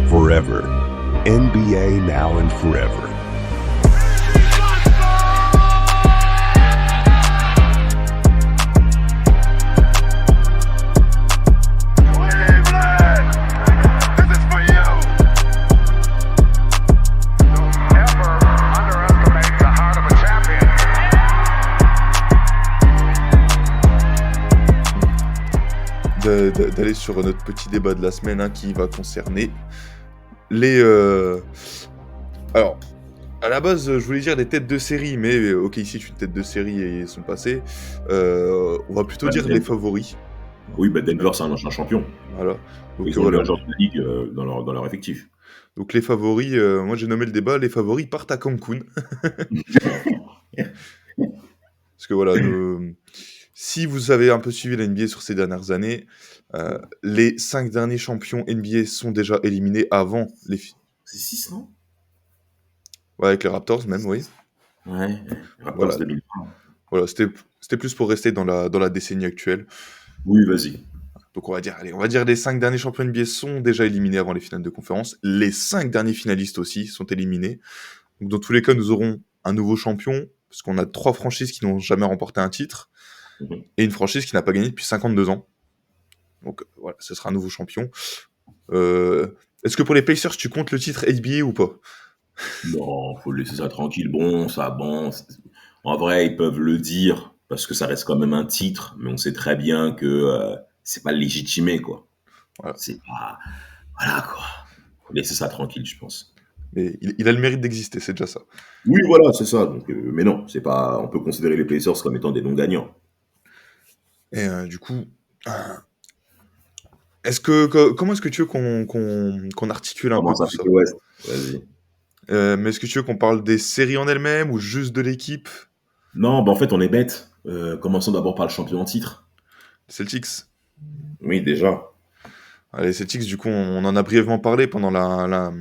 forever. NBA now and forever. D'aller sur notre petit débat de la semaine qui va concerner les... Alors, à la base, je voulais dire les têtes de série, mais ok, ici, c'est une tête de série et ils sont passés. On va plutôt dire les favoris. Oui, Denver, c'est un ancien champion. Voilà. Donc, ils ont le genre de la ligue dans leur effectif. Donc les favoris, moi j'ai nommé le débat, les favoris partent à Cancun. Parce que voilà, si vous avez un peu suivi la NBA sur ces dernières années, les 5 derniers champions NBA sont déjà éliminés avant les... C'est 6, non? Ouais, avec les Raptors même, oui. Ouais, les Raptors 2020. Voilà, c'était plus pour rester dans la décennie actuelle. Oui, vas-y. Donc on va dire les 5 derniers champions NBA sont déjà éliminés avant les finales de conférence. Les 5 derniers finalistes aussi sont éliminés. Donc dans tous les cas, nous aurons un nouveau champion, parce qu'on a 3 franchises qui n'ont jamais remporté un titre, et une franchise qui n'a pas gagné depuis 52 ans. Donc voilà, ce sera un nouveau champion. Est-ce que pour les Pacers, tu comptes le titre NBA ou pas? Non, faut laisser ça tranquille. Bon. En vrai, ils peuvent le dire, parce que ça reste quand même un titre, mais on sait très bien que c'est pas légitimé, quoi. Voilà. C'est pas... Voilà, quoi. Faut laisser ça tranquille, je pense. Mais il a le mérite d'exister, c'est déjà ça. Oui, voilà, c'est ça. Donc, mais non, c'est pas... On peut considérer les Pacers comme étant des non-gagnants. Et du coup... comment est-ce que tu veux qu'on articule un peu tout ça? West. Vas-y. Mais est-ce que tu veux qu'on parle des séries en elles-mêmes ou juste de l'équipe? Non, en fait, on est bête. Commençons d'abord par le champion en titre. Celtics. Oui, déjà. Les Celtics, du coup, on en a brièvement parlé pendant la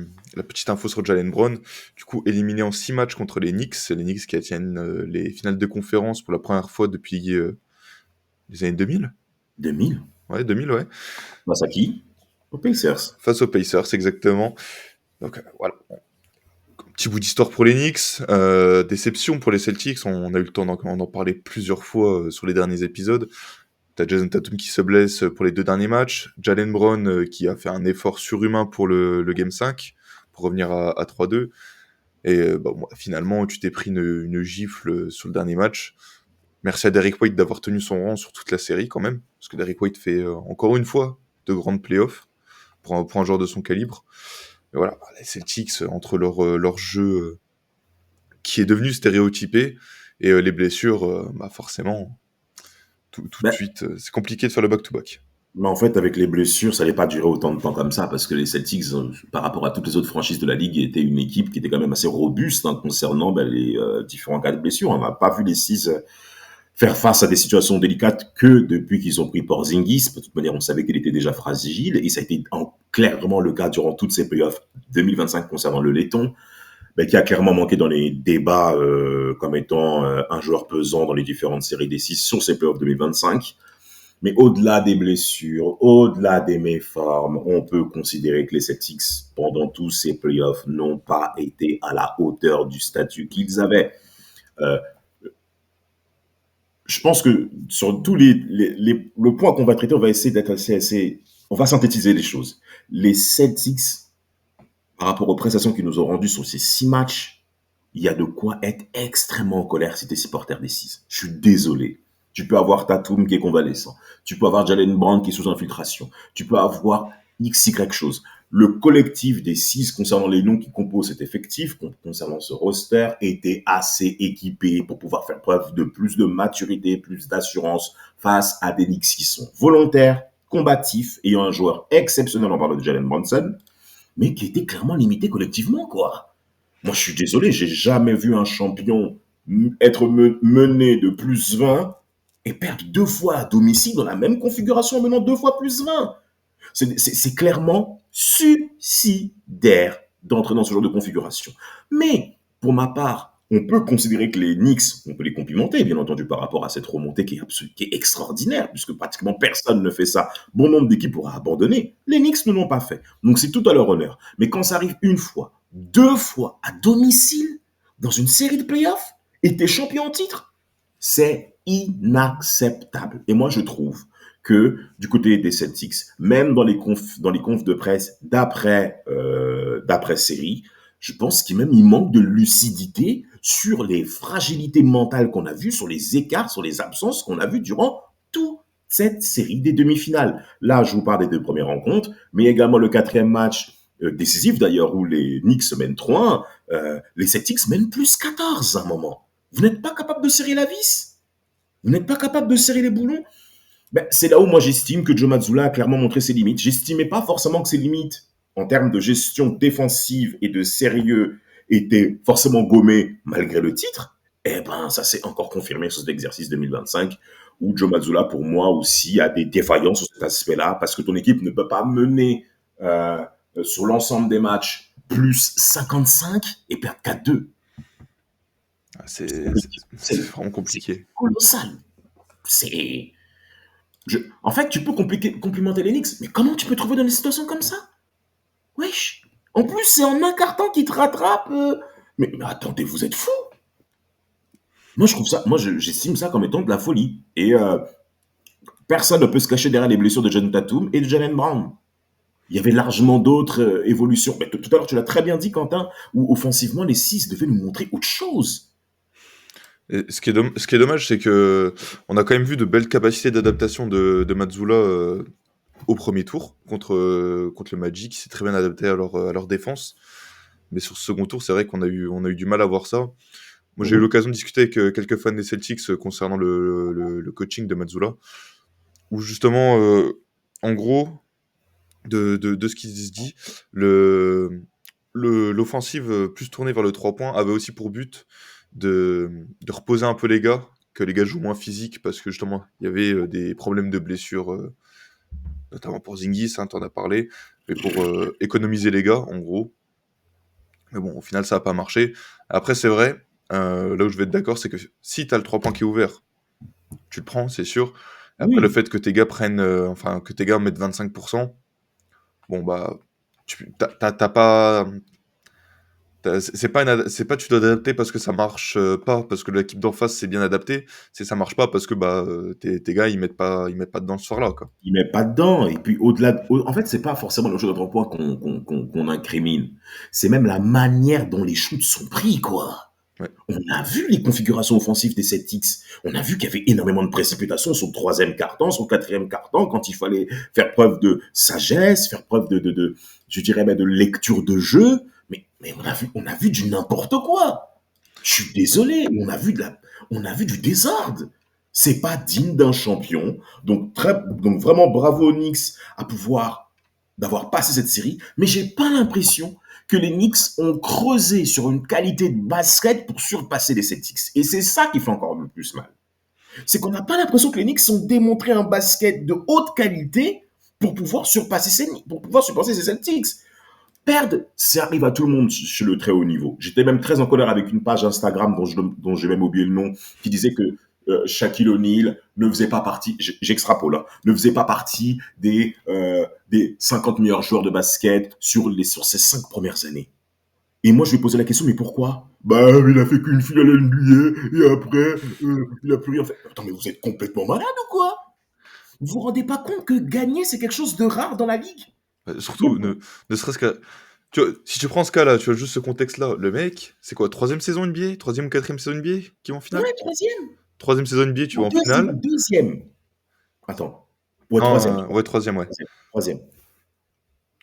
petite info sur Jalen Brown. Du coup, éliminé en 6 matchs contre les Knicks. C'est les Knicks qui atteignent les finales de conférence pour la première fois depuis les années 2000. 2000 ? Ouais, 2000, ouais. Face à qui ? Aux Pacers. Face aux Pacers, exactement. Donc, voilà. Petit bout d'histoire pour les Knicks. Déception pour les Celtics. On a eu le temps d'en parler plusieurs fois sur les derniers épisodes. T'as Jason Tatum qui se blesse pour les 2 derniers matchs. Jalen Brown qui a fait un effort surhumain pour le Game 5, pour revenir à 3-2. Et finalement, tu t'es pris une gifle sur le dernier match. Merci à Derrick White d'avoir tenu son rang sur toute la série quand même. Parce que Derrick White fait encore une fois de grandes playoffs pour un joueur de son calibre. Et voilà, les Celtics, entre leur jeu qui est devenu stéréotypé et les blessures, forcément... Tout de suite, c'est compliqué de faire le back-to-back. Mais en fait, avec les blessures, ça n'allait pas durer autant de temps comme ça, parce que les Celtics, par rapport à toutes les autres franchises de la Ligue, étaient une équipe qui était quand même assez robuste concernant les différents cas de blessures. On n'a pas vu les Six faire face à des situations délicates que depuis qu'ils ont pris Porzingis. De toute manière, on savait qu'il était déjà fragile, et ça a été clairement le cas durant toutes ces playoffs 2025 concernant le Letton, qui a clairement manqué dans les débats comme étant un joueur pesant dans les différentes séries des 6 sur ces playoffs 2025. Mais au-delà des blessures, au-delà des méformes, on peut considérer que les Celtics, pendant tous ces playoffs, n'ont pas été à la hauteur du statut qu'ils avaient. Je pense que sur tous le point qu'on va traiter, on va essayer d'être assez... On va synthétiser les choses. Les Celtics, par rapport aux prestations qu'ils nous ont rendues sur ces 6 matchs, il y a de quoi être extrêmement en colère si tu es supporter des 6. Je suis désolé. Tu peux avoir Tatum qui est convalescent. Tu peux avoir Jalen Brown qui est sous infiltration. Tu peux avoir XY chose. Le collectif des 6 concernant les noms qui composent cet effectif, concernant ce roster, était assez équipé pour pouvoir faire preuve de plus de maturité, plus d'assurance face à des Knicks qui sont volontaires, combatifs, ayant un joueur exceptionnel, on parle de Jalen Brunson, mais qui était clairement limité collectivement, quoi. Moi, je suis désolé, j'ai jamais vu un champion être mené de plus 20 et perdre 2 fois à domicile dans la même configuration en menant 2 fois plus 20. C'est clairement suicidaire d'entrer dans ce genre de configuration. Mais, pour ma part, on peut considérer que les Knicks, on peut les complimenter, bien entendu, par rapport à cette remontée qui est extraordinaire, puisque pratiquement personne ne fait ça. Bon nombre d'équipes aura abandonné. Les Knicks ne l'ont pas fait. Donc c'est tout à leur honneur. Mais quand ça arrive une fois, deux fois, à domicile, dans une série de playoffs, et t'es champion en titre, c'est inacceptable. Et moi, je trouve que du côté des Celtics, même dans les confs de presse d'après série, je pense qu'il manque de lucidité sur les fragilités mentales qu'on a vues, sur les écarts, sur les absences qu'on a vues durant toute cette série des demi-finales. Là, je vous parle des deux premières rencontres, mais également le quatrième match décisif d'ailleurs, où les Knicks mènent 3-1, les Celtics mènent plus 14 à un moment. Vous n'êtes pas capable de serrer la vis? Vous n'êtes pas capable de serrer les boulons? Ben, c'est là où moi j'estime que Joe Mazzulla a clairement montré ses limites. J'estimais pas forcément que ses limites, en termes de gestion défensive et de sérieux, étaient forcément gommées malgré le titre. Eh ben, ça s'est encore confirmé sur cet exercice 2025, où Joe Mazzulla, pour moi aussi, a des défaillances sur cet aspect-là, parce que ton équipe ne peut pas mener sur l'ensemble des matchs plus 55 et perdre 4-2. C'est vraiment compliqué. C'est colossal. En fait, tu peux complimenter les Knicks, mais comment tu peux trouver dans des situations comme ça? Wesh. En plus, c'est en un carton qui te rattrape. Mais attendez, vous êtes fous. Moi, j'estime ça comme étant de la folie. Et personne ne peut se cacher derrière les blessures de John Tatum et de Jaylen Brown. Il y avait largement d'autres évolutions. Mais tout à l'heure, tu l'as très bien dit, Quentin, où offensivement, les 6 devaient nous montrer autre chose. Et ce qui est dommage, c'est que on a quand même vu de belles capacités d'adaptation de Mazzulla au premier tour contre le Magic, qui s'est très bien adapté à leur défense. Mais sur ce second tour, c'est vrai qu'on a eu du mal à voir ça. Moi, j'ai eu l'occasion de discuter avec quelques fans des Celtics concernant le coaching de Mazzulla, où justement, en gros, de ce qui se dit, l'offensive plus tournée vers le 3 points avait aussi pour but de reposer un peu les gars, que les gars jouent moins physique, parce que justement, il y avait des problèmes de blessures, notamment pour Zingis, hein, t'en as parlé, mais pour économiser les gars, en gros. Mais bon, au final, ça n'a pas marché. Après, c'est vrai, là où je vais être d'accord, c'est que si t'as le 3 points qui est ouvert, tu le prends, c'est sûr. Après, Oui. le fait que tes gars que tes gars mettent 25%, bon, bah, t'as pas. C'est pas tu dois t'adapter parce que ça marche pas, parce que l'équipe d'en face s'est bien adaptée, c'est ça marche pas parce que bah tes gars ils mettent pas dedans ce soir-là, quoi. Il met pas dedans. Et puis, en fait, c'est pas forcément le jeu de 3 points qu'on incrimine. C'est même la manière dont les shoots sont pris, quoi. Ouais. On a vu les configurations offensives des Celtics. On a vu qu'il y avait énormément de précipitations sur le troisième quart-temps, sur le quatrième quart-temps, quand il fallait faire preuve de sagesse, faire preuve je dirais, de lecture de jeu. Mais on a vu du n'importe quoi. Je suis désolé, on a vu du désordre. C'est pas digne d'un champion. Donc vraiment bravo aux Knicks d'avoir passé cette série. Mais j'ai pas l'impression que les Knicks ont creusé sur une qualité de basket pour surpasser les Celtics. Et c'est ça qui fait encore le plus mal. C'est qu'on n'a pas l'impression que les Knicks ont démontré un basket de haute qualité pour pouvoir surpasser ces Celtics. Perdre, ça arrive à tout le monde chez le très haut niveau. J'étais même très en colère avec une page Instagram dont j'ai même oublié le nom, qui disait que Shaquille O'Neal ne faisait pas partie, j'extrapole, hein, ne faisait pas partie des 50 meilleurs joueurs de basket sur ces 5 premières années. Et moi, je lui ai posé la question, mais pourquoi? Bah, il a fait qu'une finale NBA, et après, il a plus rien fait. Attends, mais vous êtes complètement malade ou quoi? Vous vous rendez pas compte que gagner, c'est quelque chose de rare dans la ligue? Surtout, ne serait-ce que... Tu vois, si tu prends ce cas-là, tu as juste ce contexte-là, le mec, c'est quoi, 3e saison NBA? 3e ou 4e saison NBA qui va en finale? Ouais, troisième. 3e saison NBA, tu vas en finale? Deuxième. Attends. Ouais, Non, troisième. ouais, 3e, ouais. Troisième.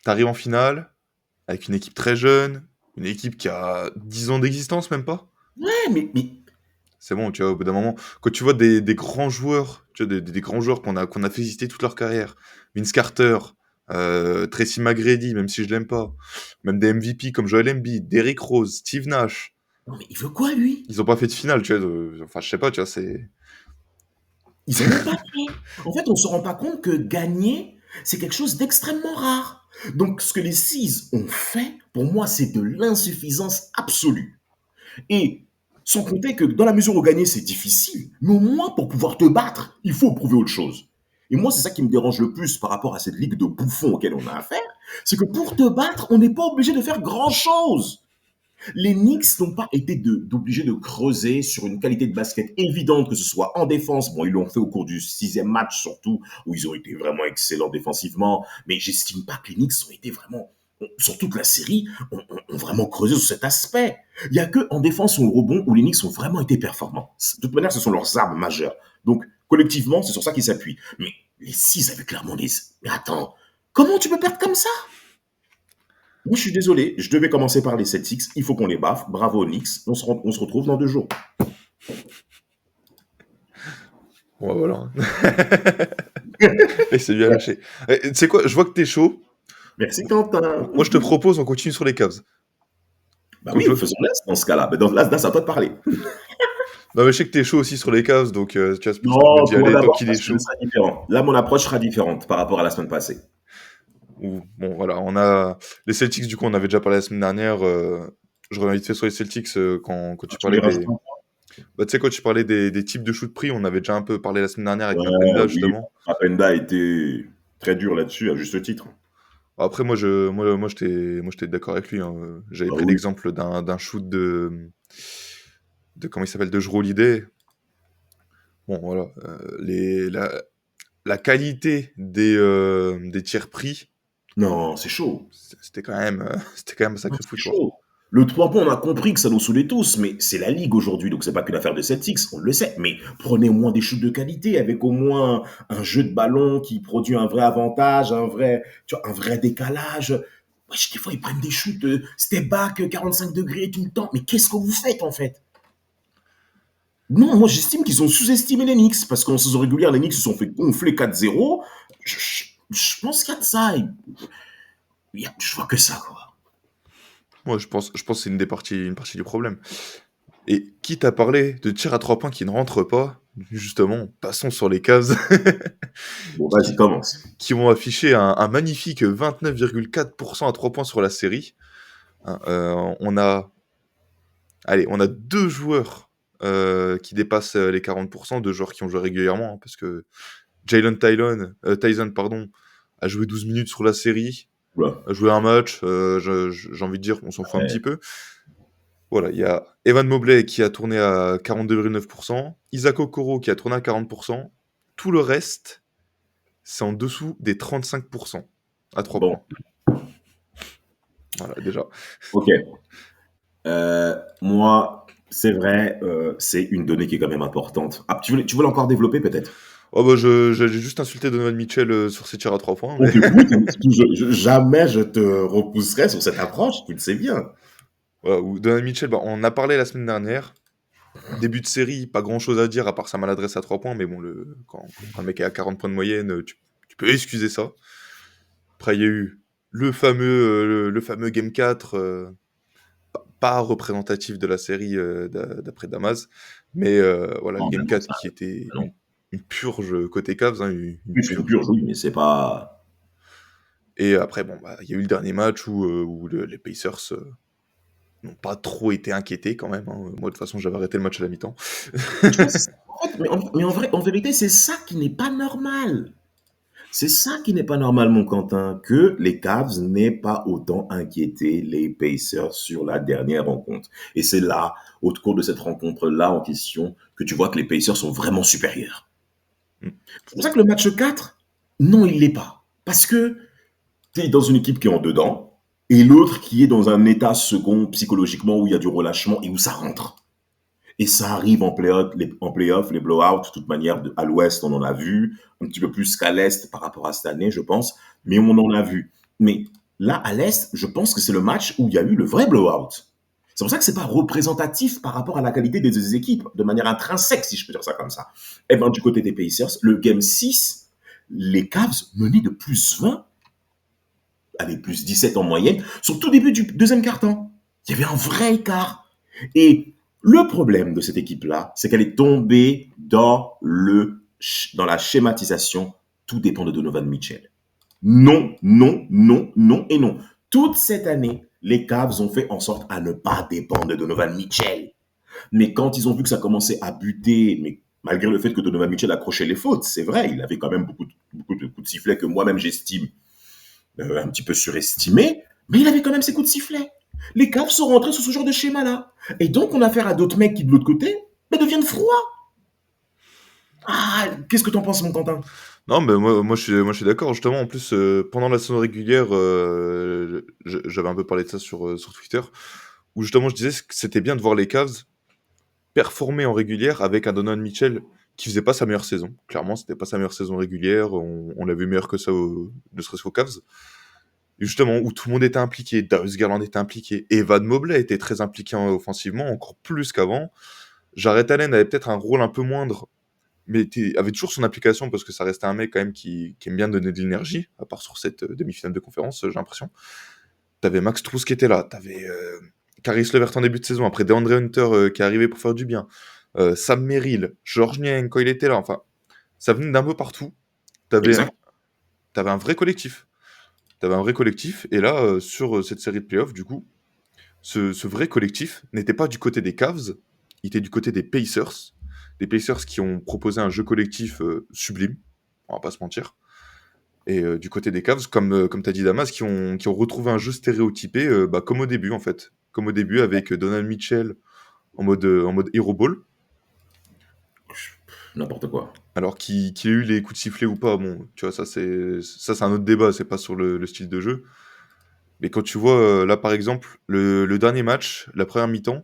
T'arrives en finale, avec une équipe très jeune, une équipe qui a 10 ans d'existence, même pas. Ouais, mais C'est bon, tu vois, au bout d'un moment, quand tu vois des grands joueurs, tu vois, des grands joueurs qu'on a fait exister toute leur carrière, Vince Carter, Tracy McGrady, même si je l'aime pas, même des MVP comme Joel Embiid, Derrick Rose, Steve Nash, non, mais il veut quoi, lui? ils ont pas fait de finale, tu vois, enfin, je sais pas, tu vois, c'est... Ils en ont pas fait. En fait, on se rend pas compte que gagner, c'est quelque chose d'extrêmement rare. Donc, ce que les Seas ont fait, pour moi, c'est de l'insuffisance absolue. Et Sans compter que dans la mesure où gagner, c'est difficile, mais au moins pour pouvoir te battre, il faut prouver autre chose. Et moi, c'est ça qui me dérange le plus par rapport à cette ligue de bouffons auquel on a affaire, c'est que pour te battre, on n'est pas obligé de faire grand-chose. Les Knicks n'ont pas été d'obligés de creuser sur une qualité de basket évidente, que ce soit en défense. Bon, ils l'ont fait au cours du 6e match, surtout, où ils ont été vraiment excellents défensivement. Mais j'estime pas que les Knicks ont été vraiment, sur toute la série, ont vraiment creusé sur cet aspect. Il y a que en défense ou au rebond où les Knicks ont vraiment été performants. De toute manière, ce sont leurs armes majeures. Donc, collectivement, c'est sur ça qu'ils s'appuient. Mais les 6 avaient clairement des... Mais attends, comment tu peux perdre comme ça? Moi, je suis désolé, je devais commencer par les Celtics. Il faut qu'on les baffe. Bravo aux Knicks. On se retrouve dans 2 jours. Ouais, voilà. Et c'est bien lâché. Tu sais quoi, je vois que t'es chaud. Merci, Quentin. Moi, je te propose, on continue sur les Cavs. Bah Comme oui, je- faisons-le dans ce cas-là. Mais là, c'est à toi de parler. Non, mais je sais que t'es chaud aussi sur les Cavs, donc tu vois, c'est pour ça que je me Non, dis, toi allez, tant d'abord, qu'il est parce que chaud. ça sera différent. Là, mon approche sera différente par rapport à la semaine passée. Bon, voilà, on a les Celtics, du coup, on avait déjà parlé la semaine dernière. Je reviens vite fait sur les Celtics quand tu Tu voulais parlais rajouter des. Bah, tu sais, quand tu parlais des types de shoot pris, on avait déjà un peu parlé la semaine dernière avec Ouais, Mapenda, oui, justement. Mapenda a été très dur là-dessus, à juste titre. Après, moi, j'étais d'accord avec lui, hein. J'avais Bah pris oui. l'exemple d'un shoot de comment il s'appelle, de Jrue Holiday. Bon, voilà, la qualité des tirs pris, Non, c'est chaud. c'était quand même, c'était quand même un Non, sacré c'est foutoir. chaud. Le 3 points, on a compris que ça nous saoulait tous, mais c'est la Ligue aujourd'hui, donc c'est pas qu'une affaire de Celtics, on le sait. Mais prenez au moins des shoots de qualité, avec au moins un jeu de ballon qui produit un vrai avantage, un vrai décalage. Wesh, des fois, ils prennent des shoots de step back 45 degrés tout le temps. Mais qu'est-ce que vous faites, en fait? Non, moi, j'estime qu'ils ont sous-estimé les Knicks, parce qu'en saison régulière, les Knicks se sont fait gonfler 4-0. Je pense qu'il y a de ça. Je vois que ça, quoi. Moi, je pense que c'est une partie du problème. Et quitte à parler de tirs à 3 points qui ne rentrent pas, justement, passons sur les Cavs Bon, vas-y, qui, commence. qui ont affiché un magnifique 29,4% à 3 points sur la série. Hein, on a 2 joueurs qui dépassent les 40%, 2 joueurs qui ont joué régulièrement, hein, parce que Jalen Tyson, pardon, a joué 12 minutes sur la série, Oula. a joué un match, j'ai envie de dire, on s'en fout un Ouais. petit peu. Voilà, il y a Evan Mobley qui a tourné à 42,9%, Isaac Okoro qui a tourné à 40%. Tout le reste, c'est en dessous des 35% à 3 Bon, points. Voilà, déjà. ok. Moi, c'est vrai, c'est une donnée qui est quand même importante. Ah, tu voulais encore développer peut-être? Oh bah, j'ai juste insulté Donovan Mitchell sur ses tirs à 3 points. On Mais... t'écoute, jamais je te repousserai sur cette approche, tu le sais bien. voilà, Donovan Mitchell, bah, on en a parlé la semaine dernière. Début de série, pas grand chose à dire à part sa maladresse à 3 points, mais bon, quand un mec est à 40 points de moyenne, tu peux excuser ça. Après, il y a eu le fameux Game 4, pas représentatif de la série d'après Damas, mais voilà, le Non, mais Game non, 4 ça, qui était non. une purge côté Cavs, hein, une Plus qu'une purge. purge, oui, mais c'est pas. Et après, bon, bah, il y a eu le dernier match où les Pacers n'ont pas trop été inquiétés quand même, hein. Moi, de toute façon, j'avais arrêté le match à la mi-temps. Mais tu vois, en fait, mais en vrai, en vérité, c'est ça qui n'est pas normal. C'est ça qui n'est pas normal, mon Quentin, que les Cavs n'aient pas autant inquiété les Pacers sur la dernière rencontre. Et c'est là, au cours de cette rencontre-là en question, que tu vois que les Pacers sont vraiment supérieurs. Mm. C'est pour ça que le match 4, non, il l'est pas. Parce que tu es dans une équipe qui est en dedans, et l'autre qui est dans un état second psychologiquement où il y a du relâchement et où ça rentre. Et ça arrive en playoff, les blowouts, de toute manière, à l'ouest, on en a vu, un petit peu plus qu'à l'est par rapport à cette année, je pense, mais on en a vu. Mais là, à l'est, je pense que c'est le match où il y a eu le vrai blowout. C'est pour ça que c'est pas représentatif par rapport à la qualité des deux équipes, de manière intrinsèque, si je peux dire ça comme ça. Et ben, du côté des Pacers, le game 6, les Cavs menaient de plus 20, allez, plus 17 en moyenne, sur tout début du deuxième quart-temps. Il y avait un vrai écart. Et le problème de cette équipe-là, c'est qu'elle est tombée dans la schématisation. Tout dépend de Donovan Mitchell. Non, non, non, non et non. Toute cette année, les Cavs ont fait en sorte à ne pas dépendre de Donovan Mitchell. Mais quand ils ont vu que ça commençait à buter, mais malgré le fait que Donovan Mitchell accrochait les fautes, c'est vrai, il avait quand même beaucoup de coups de sifflet que moi-même j'estime un petit peu surestimés, mais il avait quand même ses coups de sifflet. Les Cavs sont rentrés sur ce genre de schéma-là. Et donc, on a affaire à d'autres mecs qui, de l'autre côté, deviennent froids. Ah, qu'est-ce que t'en penses, mon Quentin? Non, mais moi, je suis d'accord. Justement, en plus, pendant la saison régulière, j'avais un peu parlé de ça sur Twitter, où justement je disais que c'était bien de voir les Cavs performer en régulière avec un Donovan Mitchell qui faisait pas sa meilleure saison. Clairement, c'était pas sa meilleure saison régulière. On l'a vu meilleur que ça, ne serait-ce qu'aux Cavs. Et justement, où tout le monde était impliqué. Darius Garland était impliqué. Evan Mobley était très impliqué offensivement, encore plus qu'avant. Jarrett Allen avait peut-être un rôle un peu moindre, mais avait toujours son application parce que ça restait un mec quand même qui aime bien donner de l'énergie, à part sur cette demi-finale de conférence, j'ai l'impression. T'avais Max Strus qui était là, t'avais Caris Levert en début de saison, après DeAndre Hunter qui est arrivé pour faire du bien, Sam Merrill, Georges Niang quand il était là, enfin, ça venait d'un peu partout. T'avais Exact. t'avais un vrai collectif. T'avais un vrai collectif, et là, sur cette série de playoffs, du coup, ce vrai collectif n'était pas du côté des Cavs, il était du côté des Pacers. Des Pacers qui ont proposé un jeu collectif sublime, on va pas se mentir. Et du côté des Cavs, comme tu as dit Damas, qui ont retrouvé un jeu stéréotypé, comme au début en fait. Comme au début avec Donald Mitchell en mode hero ball. N'importe quoi. Alors qu'il ait eu les coups de sifflet ou pas, bon, tu vois, ça c'est un autre débat, c'est pas sur le style de jeu. Mais quand tu vois, là par exemple, le dernier match, la première mi-temps,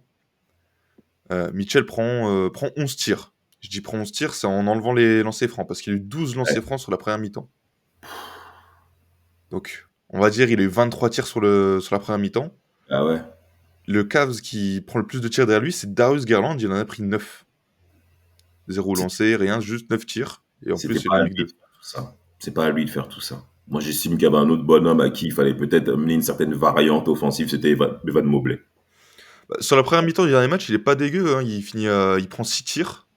Mitchell prend 11 tirs. Je dis prend 11 tirs, c'est en enlevant les lancers francs, parce qu'il a eu 12 lancers francs sur la première mi-temps. Donc, on va dire il a eu 23 tirs sur la première mi-temps. Ah ouais. Le Cavs qui prend le plus de tirs derrière lui, c'est Darius Garland, il en a pris 9. 0 lancé, rien, juste 9 tirs. Et en C'était plus, il pas en à a lui mis de 2. faire tout ça. C'est pas à lui de faire tout ça. Moi, j'estime qu'il y avait un autre bonhomme à qui il fallait peut-être amener une certaine variante offensive, c'était Evan Mobley. Bah, sur la première mi-temps du dernier match, il est pas dégueu, hein. Il prend 6 tirs.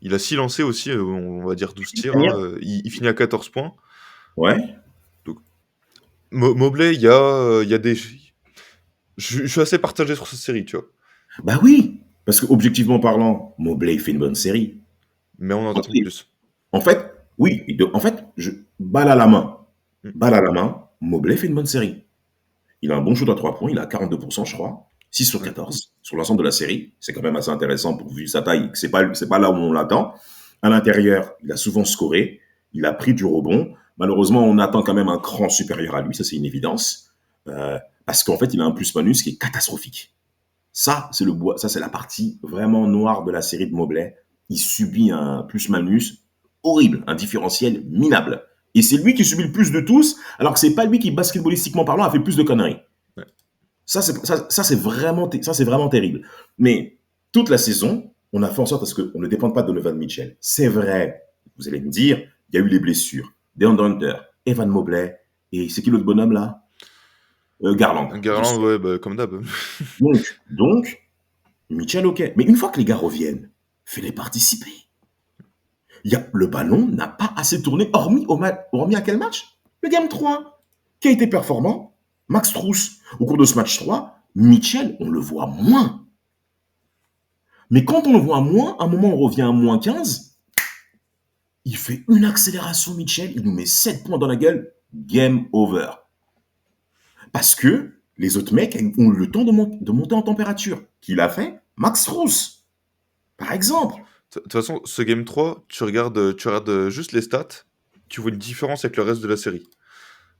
Il a 6 lancés aussi, on va dire 12 tirs, hein. Il finit à 14 points. Ouais. Donc, Mobley, il y a des... Je suis assez partagé sur cette série, tu vois. Bah oui. Parce que, objectivement parlant, Mobley fait une bonne série. Mais on en En attend plus. fait, oui. En fait, balle à la main. Mm. Balle à la main, Mobley fait une bonne série. Il a un bon shoot à 3 points, il a 42%, je crois. 6 sur Ouais. 14 sur l'ensemble de la série. C'est quand même assez intéressant pour vu sa taille. C'est pas là où on l'attend. À l'intérieur, il a souvent scoré. Il a pris du rebond. Malheureusement, on attend quand même un cran supérieur à lui. Ça, c'est une évidence. Parce qu'en fait, il a un plus-manus qui est catastrophique. Ça, c'est la partie vraiment noire de la série de Mobley. Il subit un plus-manus horrible, un différentiel minable. Et c'est lui qui subit le plus de tous, alors que c'est pas lui qui, basketballistiquement parlant, a fait plus de conneries. Ouais. C'est vraiment terrible. Mais toute la saison, on a fait en sorte à ce qu'on ne dépende pas de Donovan Mitchell. C'est vrai, vous allez me dire, il y a eu les blessures. DeAndre Hunter, Evan Mobley, et c'est qui l'autre bonhomme là Garland. Garland, ouais, bah, comme d'hab. Donc, Mitchell, ok. Mais une fois que les gars reviennent, fais-les participer. Le ballon n'a pas assez tourné, hormis à quel match? Le game 3. Qui a été performant? Max Strus. Au cours de ce match 3, Mitchell, on le voit moins. Mais quand on le voit moins, à un moment on revient à moins 15, il fait une accélération Mitchell, il nous met 7 points dans la gueule, game over. Parce que les autres mecs ont eu le temps de monter en température. Qui l'a fait? Max Strus, par exemple. De toute façon, ce Game 3, tu regardes juste les stats, tu vois une différence avec le reste de la série.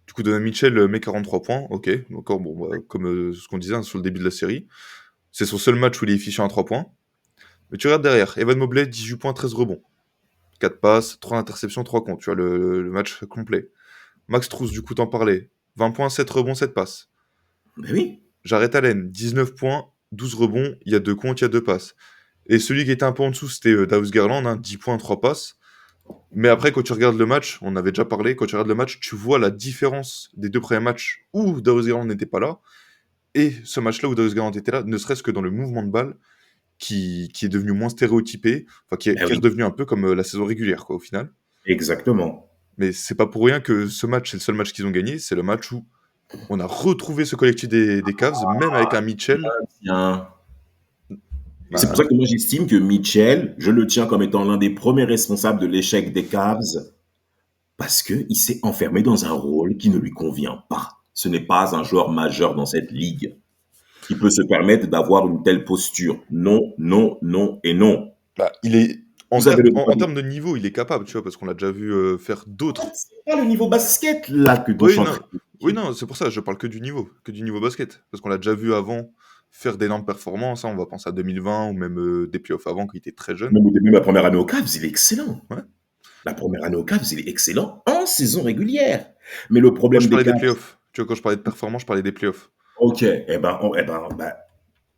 Du coup, Donovan Mitchell met 43 points, ok, encore, bon, bah, comme ce qu'on disait hein, sur le début de la série. C'est son seul match où il est efficient à 3 points. Mais tu regardes derrière, Evan Mobley, 18 points, 13 rebonds. 4 passes, 3 interceptions, 3 comptes, tu vois le match complet. Max Strus, du coup, t'en parlais. 20 points, 7 rebonds, 7 passes. Ben oui. Jarrett Allen, 19 points, 12 rebonds, il y a 2 comptes, il y a 2 passes. Et celui qui était un peu en dessous, c'était Darius Garland, hein, 10 points, 3 passes. Mais après, quand tu regardes le match, on avait déjà parlé, quand tu regardes le match, tu vois la différence des 2 premiers matchs où Darius Garland n'était pas là, et ce match-là où Darius Garland était là, ne serait-ce que dans le mouvement de balle, qui est devenu moins stéréotypé, enfin qui est Oui. redevenu un peu comme la saison régulière, quoi, au final. Exactement. Mais c'est pas pour rien que ce match, c'est le seul match qu'ils ont gagné, c'est le match où on a retrouvé ce collectif des Cavs, même avec un Mitchell. Tiens. Et c'est pour Bah, ça que moi j'estime que Mitchell, je le tiens comme étant l'un des premiers responsables de l'échec des Cavs parce qu'il s'est enfermé dans un rôle qui ne lui convient pas. Ce n'est pas un joueur majeur dans cette ligue qui peut se permettre d'avoir une telle posture. Non, non, non et non. il est Vous avez le droit en de... termes de niveau, il est capable, tu vois, parce qu'on l'a déjà vu faire d'autres. C'est pas le niveau basket là que dont je Oui, suis en non, train de oui, discuter. non, c'est pour ça, je parle que du niveau basket, parce qu'on l'a déjà vu avant faire d'énormes performances. Hein, on va penser à 2020 ou même des playoffs avant, quand il était très jeune. Même au début de ma première année au Cavs, il est excellent. Ouais. La première année au Cavs, il est excellent en saison régulière. Mais le Moi, problème je des parlais des Cavs, playoffs. Tu vois, quand je parlais de performance, je parlais des playoffs. ok, bah,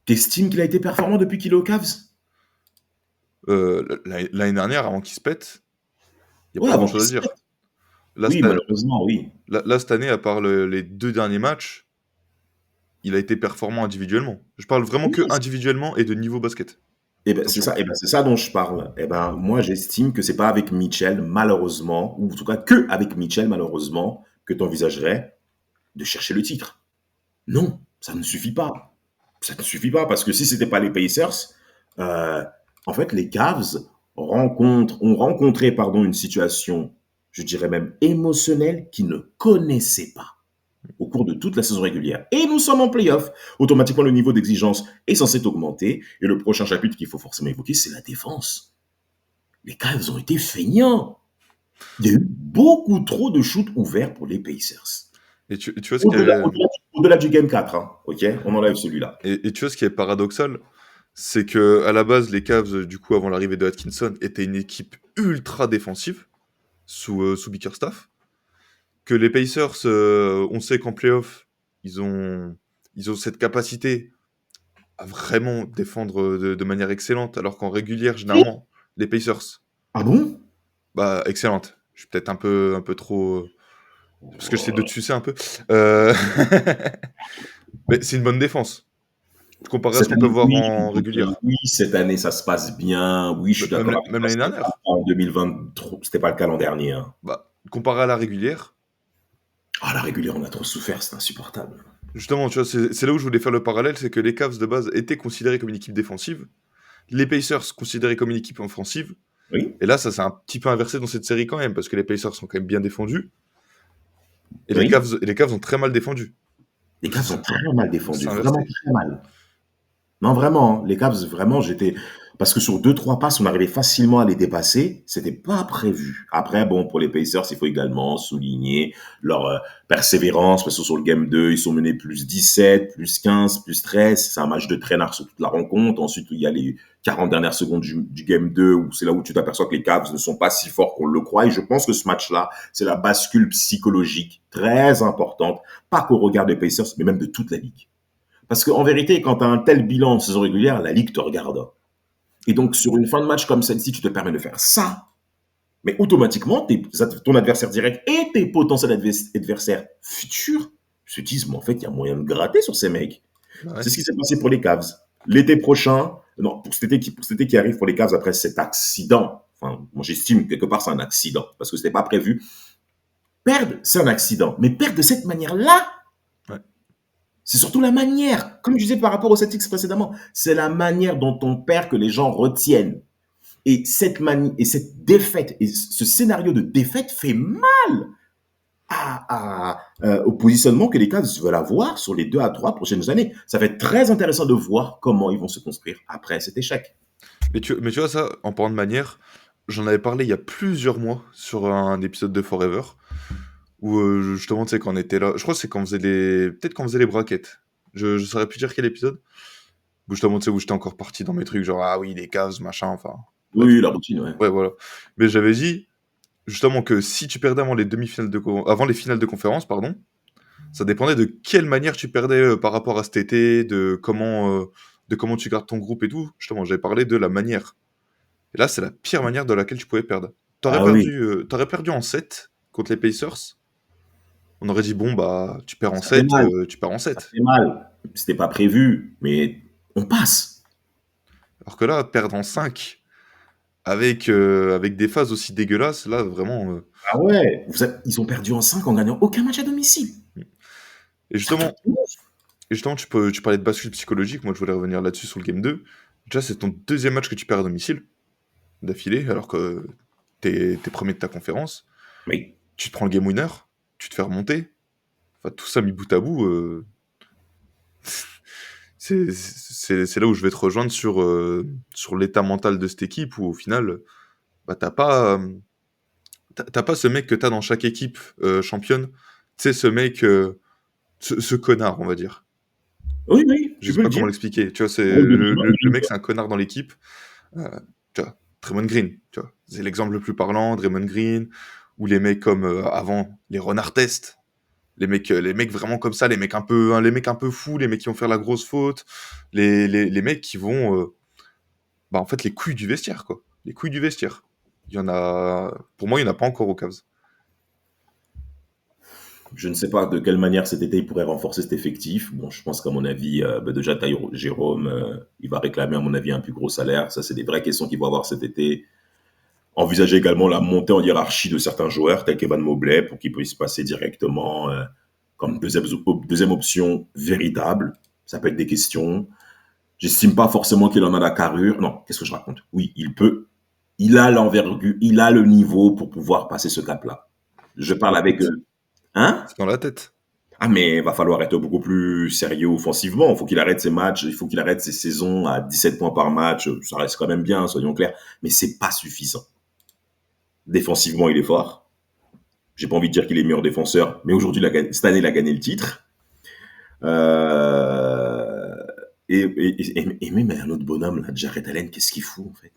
t'estimes qu'il a été performant depuis qu'il est au Cavs? L'année dernière, avant qu'il se pète, il n'y a Ouais, pas avant qu'il grand-chose à se pète. dire. Là, Oui, cette, a- malheureusement, oui. là, cette année, à part les 2 derniers matchs, il a été performant individuellement. Je parle vraiment que individuellement et de niveau basket. Et ben c'est Attention. ça, et ben c'est ça dont je parle. Et ben moi, j'estime que c'est pas avec Mitchell, malheureusement, ou en tout cas que avec Mitchell, malheureusement, que tu envisagerais de chercher le titre. Non, ça ne suffit pas. Ça ne suffit pas parce que si c'était pas les Pacers, euh, en fait, les Cavs ont rencontré, pardon, une situation, je dirais même émotionnelle, qu'ils ne connaissaient pas au cours de toute la saison régulière. Et nous sommes en playoff. Automatiquement, le niveau d'exigence est censé augmenter. Et le prochain chapitre qu'il faut forcément évoquer, c'est la défense. Les Cavs ont été feignants. Il y a eu beaucoup trop de shoots ouverts pour les Pacers. Et tu vois ce qui Au-delà, est, au-delà au-delà du Game 4, hein, ok. On enlève celui-là. et tu vois ce qui est paradoxal, c'est que à la base, les Cavs, du coup, avant l'arrivée de Atkinson, étaient une équipe ultra défensive sous Bickerstaff. Que les Pacers, on sait qu'en playoff, ils ont, ils ont cette capacité à vraiment défendre de manière excellente, alors qu'en régulière, généralement, les Pacers, Ah bon? bah, excellente. Je suis peut-être un peu trop. Parce que j'essaie de te sucer un peu. Euh, Mais c'est une bonne défense, comparé à ce Cette qu'on peut année, voir oui, en régulière. oui, cette année, ça se passe bien. Oui, je suis d'accord avec Même toi. l'année C'était pas dernière. en 2023, c'était pas le cas l'an dernier, hein. Bah, comparé à la régulière, Ah, la régulière, on a trop souffert, c'est insupportable. justement, tu vois, c'est là où je voulais faire le parallèle, c'est que les Cavs de base étaient considérés comme une équipe défensive, les Pacers considérés comme une équipe offensive, Oui, et là, ça s'est un petit peu inversé dans cette série quand même, parce que les Pacers sont quand même bien défendus, et oui. Les Cavs ont très mal défendu. Les Donc ça Cavs ont s'est très mal ça s'est défendu, vraiment inversé. très mal. Non, vraiment, hein, les Cavs, vraiment, j'étais. Parce que sur deux, trois passes, on arrivait facilement à les dépasser. C'était pas prévu. Après, bon, pour les Pacers, il faut également souligner leur persévérance, parce que sur le game 2, ils sont menés plus 17, plus 15, plus 13. C'est un match de traînard sur toute la rencontre. Ensuite, il y a les 40 dernières secondes du game 2, où c'est là où tu t'aperçois que les Cavs ne sont pas si forts qu'on le croit. Et je pense que ce match-là, c'est la bascule psychologique très importante, pas qu'au regard des Pacers, mais même de toute la ligue. Parce qu'en vérité, quand tu as un tel bilan en saison régulière, la Ligue te regarde. Et donc, sur une fin de match comme celle-ci, tu te permets de faire ça. Mais automatiquement, ton adversaire direct et tes potentiels adversaires futurs se disent, mais en fait, il y a moyen de gratter sur ces mecs. Bah ouais. C'est ce qui s'est passé pour les Cavs. L'été prochain, non, pour cet été qui arrive pour les Cavs après cet accident, enfin, moi j'estime quelque part c'est un accident, parce que ce n'était pas prévu. Perdre, c'est un accident. Mais perdre de cette manière-là, Ouais. c'est surtout la manière, comme je disais par rapport aux Celtics précédemment, c'est la manière dont on perd que les gens retiennent. Et cette défaite, et ce scénario de défaite fait mal au positionnement que les Cavs veulent avoir sur les 2 à 3 prochaines années. Ça va être très intéressant de voir comment ils vont se construire après cet échec. Mais tu vois ça, en parlant de manière, j'en avais parlé il y a plusieurs mois sur un épisode de Forever, où justement, tu sais, quand on était là, je crois que c'est quand on faisait peut-être quand on faisait les braquettes. Je saurais plus dire quel épisode. Où justement, tu sais, où j'étais encore parti dans mes trucs, genre, ah oui, les Cavs, machin, enfin. Bref. Oui, la routine, ouais. Ouais, voilà. Mais j'avais dit, justement, que si tu perdais avant les finales de conférence, pardon, ça dépendait de quelle manière tu perdais par rapport à cet été, de comment tu gardes ton groupe et tout. Justement, j'avais parlé de la manière. Et là, c'est la pire manière de laquelle tu pouvais perdre. Ah oui, T'aurais perdu en 7 contre les Pacers. On aurait dit, bon, bah, ça fait mal, tu perds en ça 7. fait mal. C'était pas prévu, mais on passe. Alors que là, perdre en 5 avec des phases aussi dégueulasses, là, vraiment. Ah ouais, ils ont perdu en 5 en gagnant aucun match à domicile. Et Ça fait justement, tu parlais de bascule psychologique. Moi, je voulais revenir là-dessus sur le game 2. déjà, c'est ton deuxième match que tu perds à domicile, d'affilée, alors que t'es premier de ta conférence. Oui. Tu te prends le game winner, tu te fais remonter. Enfin, tout ça mis bout à bout, c'est là où je vais te rejoindre sur l'état mental de cette équipe, où au final, bah, t'as pas ce mec que t'as dans chaque équipe championne. Tu sais, ce mec, ce connard, on va dire. Oui, oui, Je tu sais peux le pas dire. comment l'expliquer. Tu vois, c'est Rôle de le mec, leader. c'est un connard dans l'équipe. Euh, tu vois, Draymond Green, tu vois, c'est l'exemple le plus parlant. Draymond Green, ou les mecs comme avant, les Ron Artest, les mecs vraiment comme ça, les mecs un peu fous, les mecs qui vont faire la grosse faute, les mecs qui vont, bah en fait, les couilles du vestiaire, quoi. Les couilles du vestiaire. Il y en a, pour moi, il y en a pas encore au Cavs. Je ne sais pas de quelle manière cet été il pourrait renforcer cet effectif. Bon, je pense qu'à mon avis, déjà Taïro Jérôme, il va réclamer à mon avis un plus gros salaire. Ça, c'est des vraies questions qu'il va avoir cet été. Envisager également la montée en hiérarchie de certains joueurs, tels qu'Evan Mobley, pour qu'il puisse passer directement comme deuxième option véritable. Ça peut être des questions. J'estime pas forcément qu'il en a la carrure. Non, qu'est-ce que je raconte? Oui, il peut. Il a l'envergure, il a le niveau pour pouvoir passer ce cap-là. Je C'est dans parle la avec tête. hein? C'est dans la tête. Ah, mais il va falloir être beaucoup plus sérieux offensivement. Il faut qu'il arrête ses matchs, il faut qu'il arrête ses saisons à 17 points par match. Ça reste quand même bien, soyons clairs. Mais c'est pas suffisant. Défensivement, il est fort. J'ai pas envie de dire qu'il est meilleur défenseur, mais aujourd'hui, cette année, il a gagné le titre. Euh, et même un autre bonhomme, là, Jared Allen, qu'est-ce qu'il fout, en fait?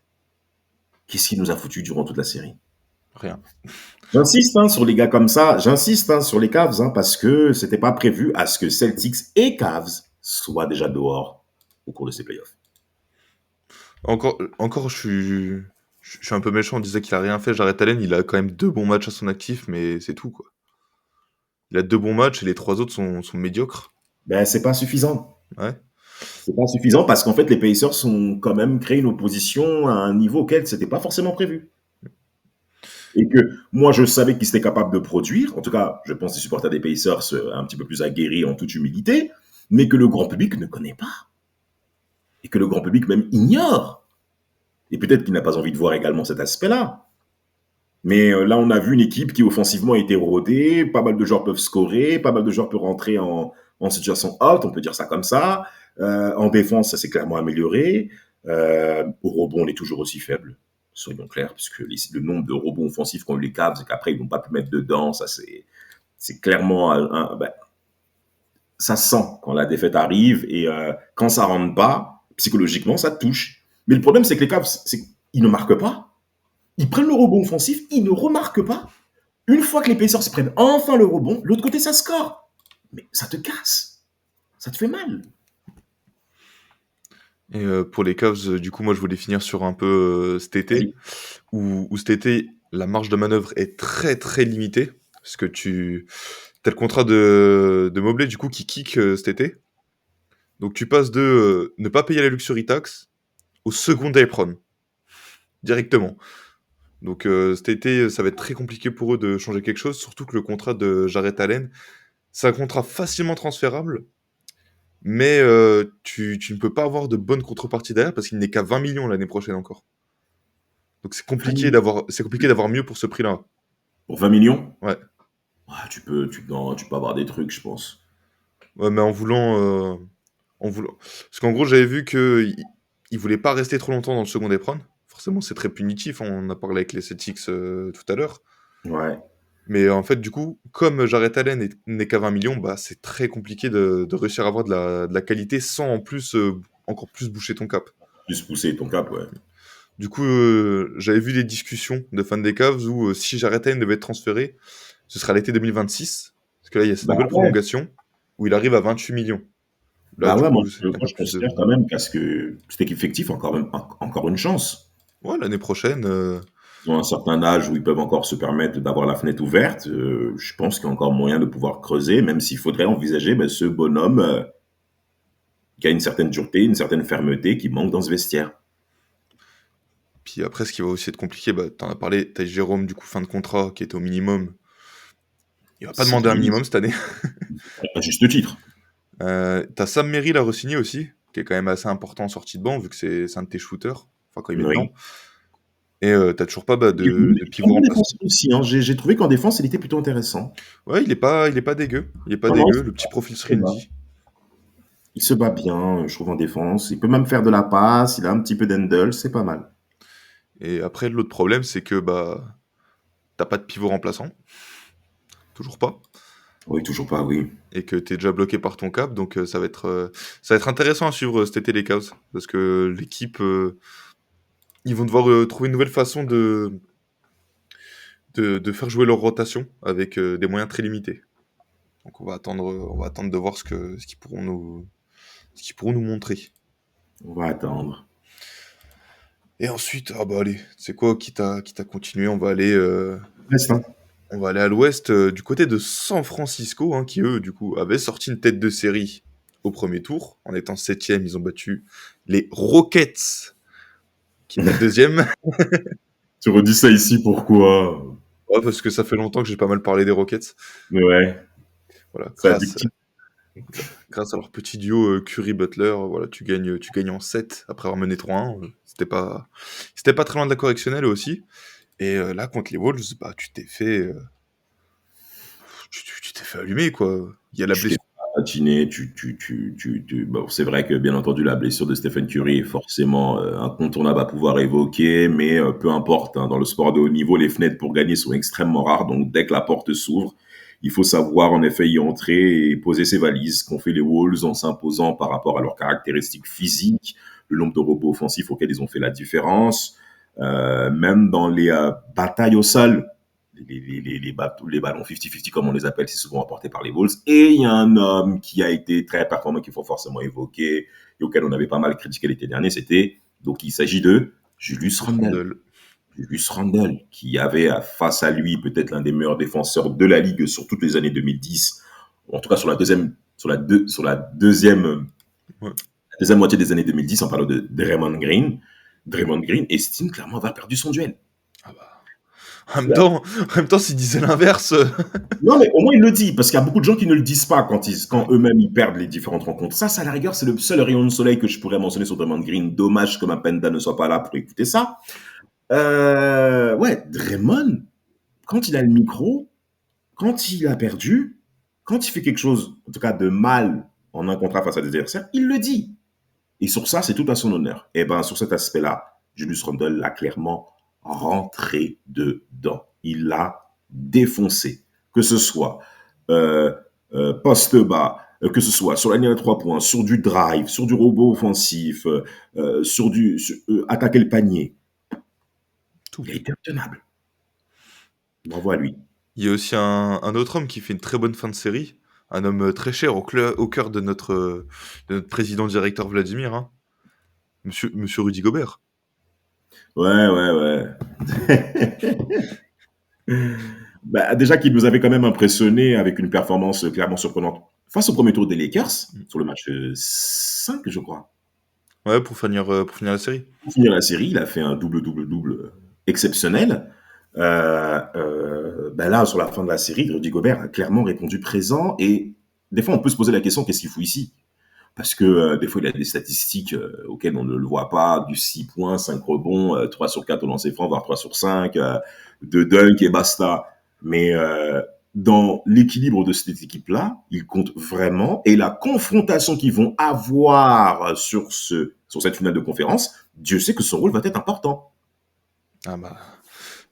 Qu'est-ce qu'il nous a foutu durant toute la série? Rien. J'insiste sur les gars comme ça, j'insiste sur les Cavs, parce que c'était pas prévu à ce que Celtics et Cavs soient déjà dehors au cours de ces playoffs. Encore, je suis un peu méchant. On disait qu'il a rien fait. Jared Allen, il a quand même 2 bons matchs à son actif, mais c'est tout, quoi. Il a 2 bons matchs et les 3 autres sont médiocres. Ben, c'est pas suffisant. Ouais. C'est pas suffisant parce qu'en fait, les Pacers ont quand même créé une opposition à un niveau auquel c'était pas forcément prévu. Et que moi, je savais qu'ils étaient capables de produire. En tout cas, je pense que les supporters des Pacers un petit peu plus aguerris en toute humilité, mais que le grand public ne connaît pas. Et que le grand public même ignore. Et peut-être qu'il n'a pas envie de voir également cet aspect-là. Mais là, on a vu une équipe qui offensivement a été rodée, pas mal de joueurs peuvent scorer, pas mal de joueurs peuvent rentrer en situation haute, on peut dire ça comme ça. En défense, ça s'est clairement amélioré. Au rebond, on est toujours aussi faible, soyons clairs, puisque le nombre de rebonds offensifs qu'ont eu les Cavs et qu'après ils n'ont pas pu mettre dedans, ça c'est clairement ça se sent quand la défaite arrive et quand ça rentre pas, psychologiquement, ça te touche. Mais le problème, c'est que les Cavs, ils ne marquent pas. Ils prennent le rebond offensif, ils ne remarquent pas. Une fois que les Pacers prennent enfin le rebond, l'autre côté, ça score. Mais ça te casse. Ça te fait mal. Et pour les Cavs, du coup, moi, je voulais finir sur un peu cet été, Vas-y. où cet été, la marge de manœuvre est très, très limitée, parce que t'as le contrat de Mobley, du coup, qui kick cet été. Donc, tu passes de ne pas payer la luxury tax au second apron, directement. Donc, cet été, ça va être très compliqué pour eux de changer quelque chose, surtout que le contrat de Jarrett Allen, c'est un contrat facilement transférable, mais tu ne peux pas avoir de bonne contrepartie derrière parce qu'il n'est qu'à 20 millions l'année prochaine encore. Donc c'est compliqué d'avoir mieux pour ce prix-là. Pour 20 millions, Ouais. non, tu peux avoir des trucs, je pense. Ouais, mais en voulant. Parce qu'en gros, j'avais vu que il voulait pas rester trop longtemps dans le second éperon. Forcément, c'est très punitif. On en a parlé avec les Celtics tout à l'heure. Ouais. Mais en fait, du coup, comme Jarrett Allen n'est qu'à 20 millions, bah, c'est très compliqué de réussir à avoir de la qualité sans en plus encore plus boucher ton cap. Juste pousser ton cap, ouais. Du coup, j'avais vu des discussions de fans des Cavs où si Jarrett Allen devait être transféré, ce sera l'été 2026. Parce que là, il y a cette Bah nouvelle ouais. prolongation où il arrive à 28 millions. Là, Bah du ouais, moi, coup, c'est un moi peu je plus de. considère quand même qu'à ce que cet effectif encore une chance. Ouais, l'année prochaine. Ils ont un certain âge où ils peuvent encore se permettre d'avoir la fenêtre ouverte. Je pense qu'il y a encore moyen de pouvoir creuser, même s'il faudrait envisager ce bonhomme qui a une certaine dureté, une certaine fermeté qui manque dans ce vestiaire. Puis après, ce qui va aussi être compliqué, bah, t'en as parlé, t'as Jérôme, du coup, fin de contrat, qui était au minimum. Il va pas C'est demander un limite, minimum cette année. à juste titre. T'as Sam Merrill à re-signer aussi, qui est quand même assez important en sortie de banc, vu que c'est un de tes shooters, enfin quand il met Oui. dedans. Et t'as toujours pas de Il est un pivot bon remplaçant. défenseur aussi, hein. J'ai trouvé qu'en défense, il était plutôt intéressant. Ouais, il est pas dégueu. Il est pas Non, non, dégueu, le petit profil se bat. Srindy. Il se bat bien, je trouve, en défense. Il peut même faire de la passe, il a un petit peu d'handle, c'est pas mal. Et après, l'autre problème, c'est que bah t'as pas de pivot remplaçant. Toujours pas. Oui, toujours pas, oui. Et que t'es déjà bloqué par ton cap, donc ça va être intéressant à suivre cet été les Cavs. Parce que l'équipe, ils vont devoir trouver une nouvelle façon de faire jouer leur rotation avec des moyens très limités. Donc on va attendre de voir ce qu'ils pourront nous montrer. On va attendre. Et ensuite, ah bah allez, c'est quoi, quitte à continuer, Reste, hein. on va aller à l'ouest, du côté de San Francisco, hein, qui eux, du coup, avaient sorti une tête de série au premier tour. En étant 7e, ils ont battu les Rockets, qui étaient 2e. Tu redis ça ici, pourquoi? Ouais, parce que ça fait longtemps que j'ai pas mal parlé des Rockets. Mais ouais, Voilà, c'est addictif. grâce à leur petit duo Curry-Butler, voilà, tu gagnes en 7 après avoir mené 3-1. C'était pas très loin de la correctionnelle aussi. Et là, contre les Wolves, bah, tu t'es fait allumer, quoi. Il y a la Tu t'es blessure. patiné, bon, c'est vrai que, bien entendu, la blessure de Stephen Curry est forcément incontournable à pouvoir évoquer, mais peu importe, hein, dans le sport de haut niveau, les fenêtres pour gagner sont extrêmement rares, donc dès que la porte s'ouvre, il faut savoir en effet y entrer et poser ses valises, qu'ont fait les Wolves en s'imposant par rapport à leurs caractéristiques physiques, le nombre de robots offensifs auxquels ils ont fait la différence, même dans les batailles au sol. Les ballons 50-50, comme on les appelle, c'est souvent apporté par les Wolves. Et il y a un homme qui a été très performant, qu'il faut forcément évoquer, et auquel on avait pas mal critiqué l'été dernier, donc il s'agit de Julius Randle. Randle. Julius Randle, qui avait face à lui peut-être l'un des meilleurs défenseurs de la ligue sur toutes les années 2010, en tout cas sur la deuxième, Ouais. deuxième moitié des années 2010, en parlant de Draymond Green. Draymond Green estime clairement avoir perdu son duel. Ah bah. En même temps, s'il disait l'inverse. Non, mais au moins il le dit, parce qu'il y a beaucoup de gens qui ne le disent pas quand eux-mêmes ils perdent les différentes rencontres. Ça, à la rigueur, c'est le seul rayon de soleil que je pourrais mentionner sur Draymond Green. Dommage que Mapenda ne soit pas là pour écouter ça. Ouais, Draymond, quand il a le micro, quand il a perdu, quand il fait quelque chose, en tout cas de mal en un contrat face à des adversaires, il le dit. Et sur ça, c'est tout à son honneur. Et ben, sur cet aspect-là, Julius Randle l'a clairement rentré dedans. Il l'a défoncé. Que ce soit poste bas, que ce soit sur la ligne à 3 points, sur du drive, sur du robot offensif, attaquer le panier. Tout. Il a été intenable. Bravo à lui. Il y a aussi un autre homme qui fait une très bonne fin de série. Un homme très cher au cœur de notre président directeur Vladimir, hein. Monsieur Rudy Gobert. Ouais. Bah, déjà qu'il nous avait quand même impressionné avec une performance clairement surprenante face au premier tour des Lakers, sur le match 5, je crois. Ouais, pour finir la série. Pour finir la série, il a fait un double-double-double exceptionnel. Ben là, sur la fin de la série, Rudy Gobert a clairement répondu présent. Et des fois, on peut se poser la question, qu'est-ce qu'il fout ici? Parce que des fois, il a des statistiques auxquelles on ne le voit pas, du 6 points, 5 rebonds, 3 sur 4 au lancer franc, voire 3 sur 5, 2 dunks et basta. Mais dans l'équilibre de cette équipe-là, il compte vraiment. Et la confrontation qu'ils vont avoir sur cette finale de conférence, Dieu sait que son rôle va être important. Ah bah,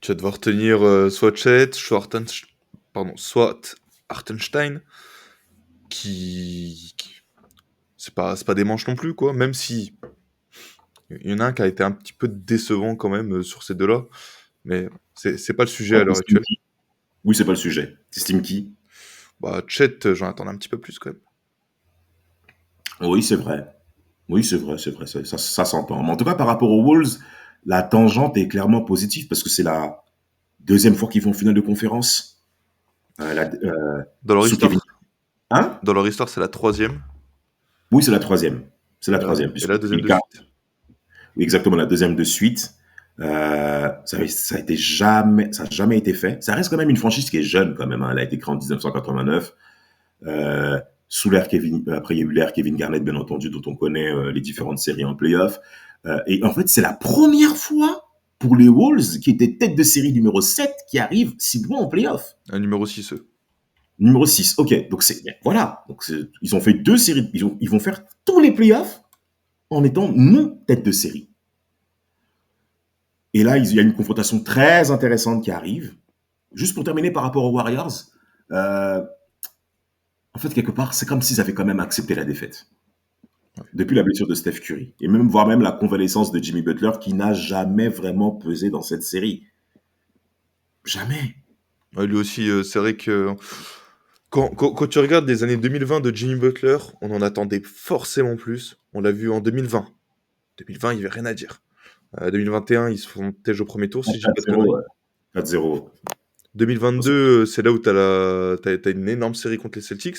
tu vas devoir tenir soit Chet, soit Hartenstein, qui c'est pas des manches non plus, quoi. Même si il y en a un qui a été un petit peu décevant quand même sur ces deux-là. Mais c'est pas le sujet à l'heure actuelle. Oui, c'est pas le sujet. C'est Steam qui? Bah, Chet, j'en attendais un petit peu plus quand même. Oui, c'est vrai. Oui, c'est vrai. Ça s'entend. Mais en tout cas, par rapport aux Wolves, la tangente est clairement positive parce que c'est la deuxième fois qu'ils vont en finale de conférence. Dans leur Sous histoire, Kevin. Hein? dans leur histoire, c'est la 3e. Oui, c'est la troisième. C'est la troisième. Et la deuxième de Puisque suite. exactement la deuxième de suite. Ça a jamais été fait. Ça reste quand même une franchise qui est jeune quand même, hein. Elle a été créée en 1989. sous l'ère Kevin. Après, il y a eu l'ère Kevin Garnett, bien entendu, dont on connaît les différentes séries en playoff. Et en fait, c'est la première fois pour les Wolves, qui étaient tête de série numéro 7, qui arrivent si loin en playoff. Un numéro 6. Numéro 6, ok. Donc, voilà. Donc, ils ont fait 2 séries. Ils vont faire tous les playoffs en étant non tête de série. Et là, il y a une confrontation très intéressante qui arrive. Juste pour terminer par rapport aux Warriors, en fait, quelque part, c'est comme s'ils avaient quand même accepté la défaite. Depuis la blessure de Steph Curry. Et même, voire même la convalescence de Jimmy Butler, qui n'a jamais vraiment pesé dans cette série. Jamais. Ouais, lui aussi, c'est vrai que quand tu regardes les années 2020 de Jimmy Butler, on en attendait forcément plus. On l'a vu en 2020. 2020, il n'y avait rien à dire. 2021, ils se font tège au premier tour, si je dis pas de 4-0, conneries. ouais. 4-0. 2022, c'est là où t'as une énorme série contre les Celtics.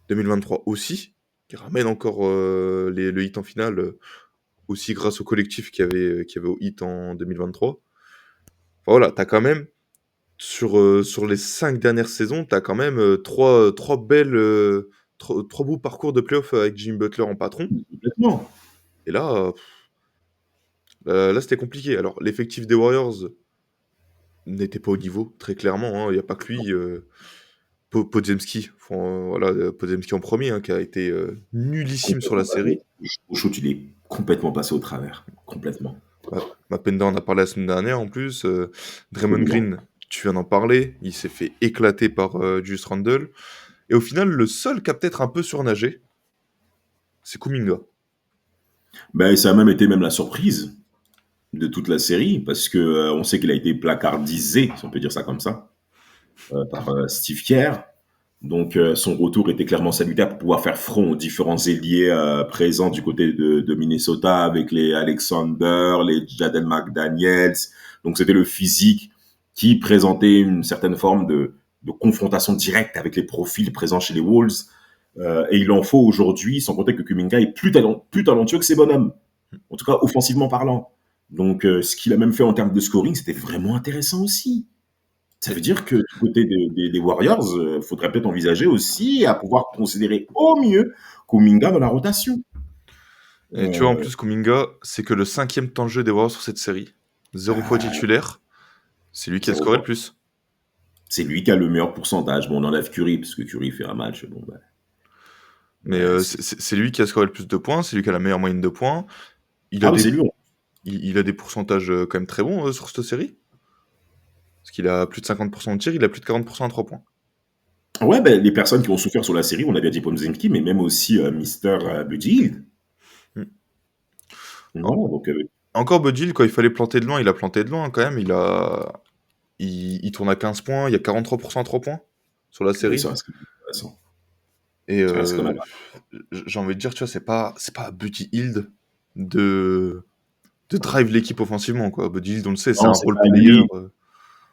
2023 aussi, qui ramène encore le hit en finale, aussi grâce au collectif qu'il y avait au hit en 2023. Enfin, voilà, t'as quand même, sur les 5 dernières saisons, t'as quand même trois beaux parcours de playoff avec Jimmy Butler en patron. Complètement. Et là c'était compliqué. Alors, l'effectif des Warriors n'était pas au niveau, très clairement. Il n'y a pas que lui. Podziemski, Podziemski en premier, hein, qui a été nullissime sur la série. Au shoot, il est complètement passé au travers. Complètement. Mapenda en a parlé la semaine dernière en plus. Draymond Absolument. Green, tu viens d'en parler. Il s'est fait éclater par Julius Randle. Et au final, le seul qui a peut-être un peu surnagé, c'est Kuminga. Ben, ça a même été la surprise de toute la série, parce que on sait qu'il a été placardisé, si on peut dire ça comme ça, par Steve Kerr. Donc son retour était clairement salutaire pour pouvoir faire front aux différents ailiers présents du côté de Minnesota, avec les Alexander, les Jaden McDaniels. Donc c'était le physique qui présentait une certaine forme de confrontation directe avec les profils présents chez les Wolves. Et il en faut aujourd'hui, sans compter que Kuminga est plus talentueux que ces bonhommes, en tout cas offensivement parlant. Donc ce qu'il a même fait en termes de scoring, c'était vraiment intéressant aussi. Ça veut dire que du côté des Warriors, faudrait peut-être envisager aussi à pouvoir considérer au mieux Kuminga dans la rotation. Et tu vois, en plus, Kuminga, c'est que le 5e temps de jeu des Warriors sur cette série. 0 fois titulaire. C'est lui qui a scoré le plus. C'est lui qui a le meilleur pourcentage. Bon, on enlève Curry, parce que Curry fait un match. Bon, bah, Mais c'est lui qui a scoré le plus de points. C'est lui qui a la meilleure moyenne de points. c'est lui. Il a des pourcentages quand même très bons sur cette série. Parce qu'il a plus de 50% de tir, il a plus de 40% à 3 points. Ouais, ben, les personnes qui ont souffert sur la série, on a bien dit Podziemski, mais même aussi Mister Buddy Hield. Voilà, donc, Encore Buddy Hield, quand il fallait planter de loin, il a planté de loin quand même. Il tourne à 15 points, il y a 43% à 3 points sur la série. ça reste intéressant. Et Ça reste quand même. j'ai envie de dire, tu vois, c'est pas à Buddy Hield de drive l'équipe offensivement, quoi. Buddy Hield, on le sait, c'est Non, un c'est role pas player. lui.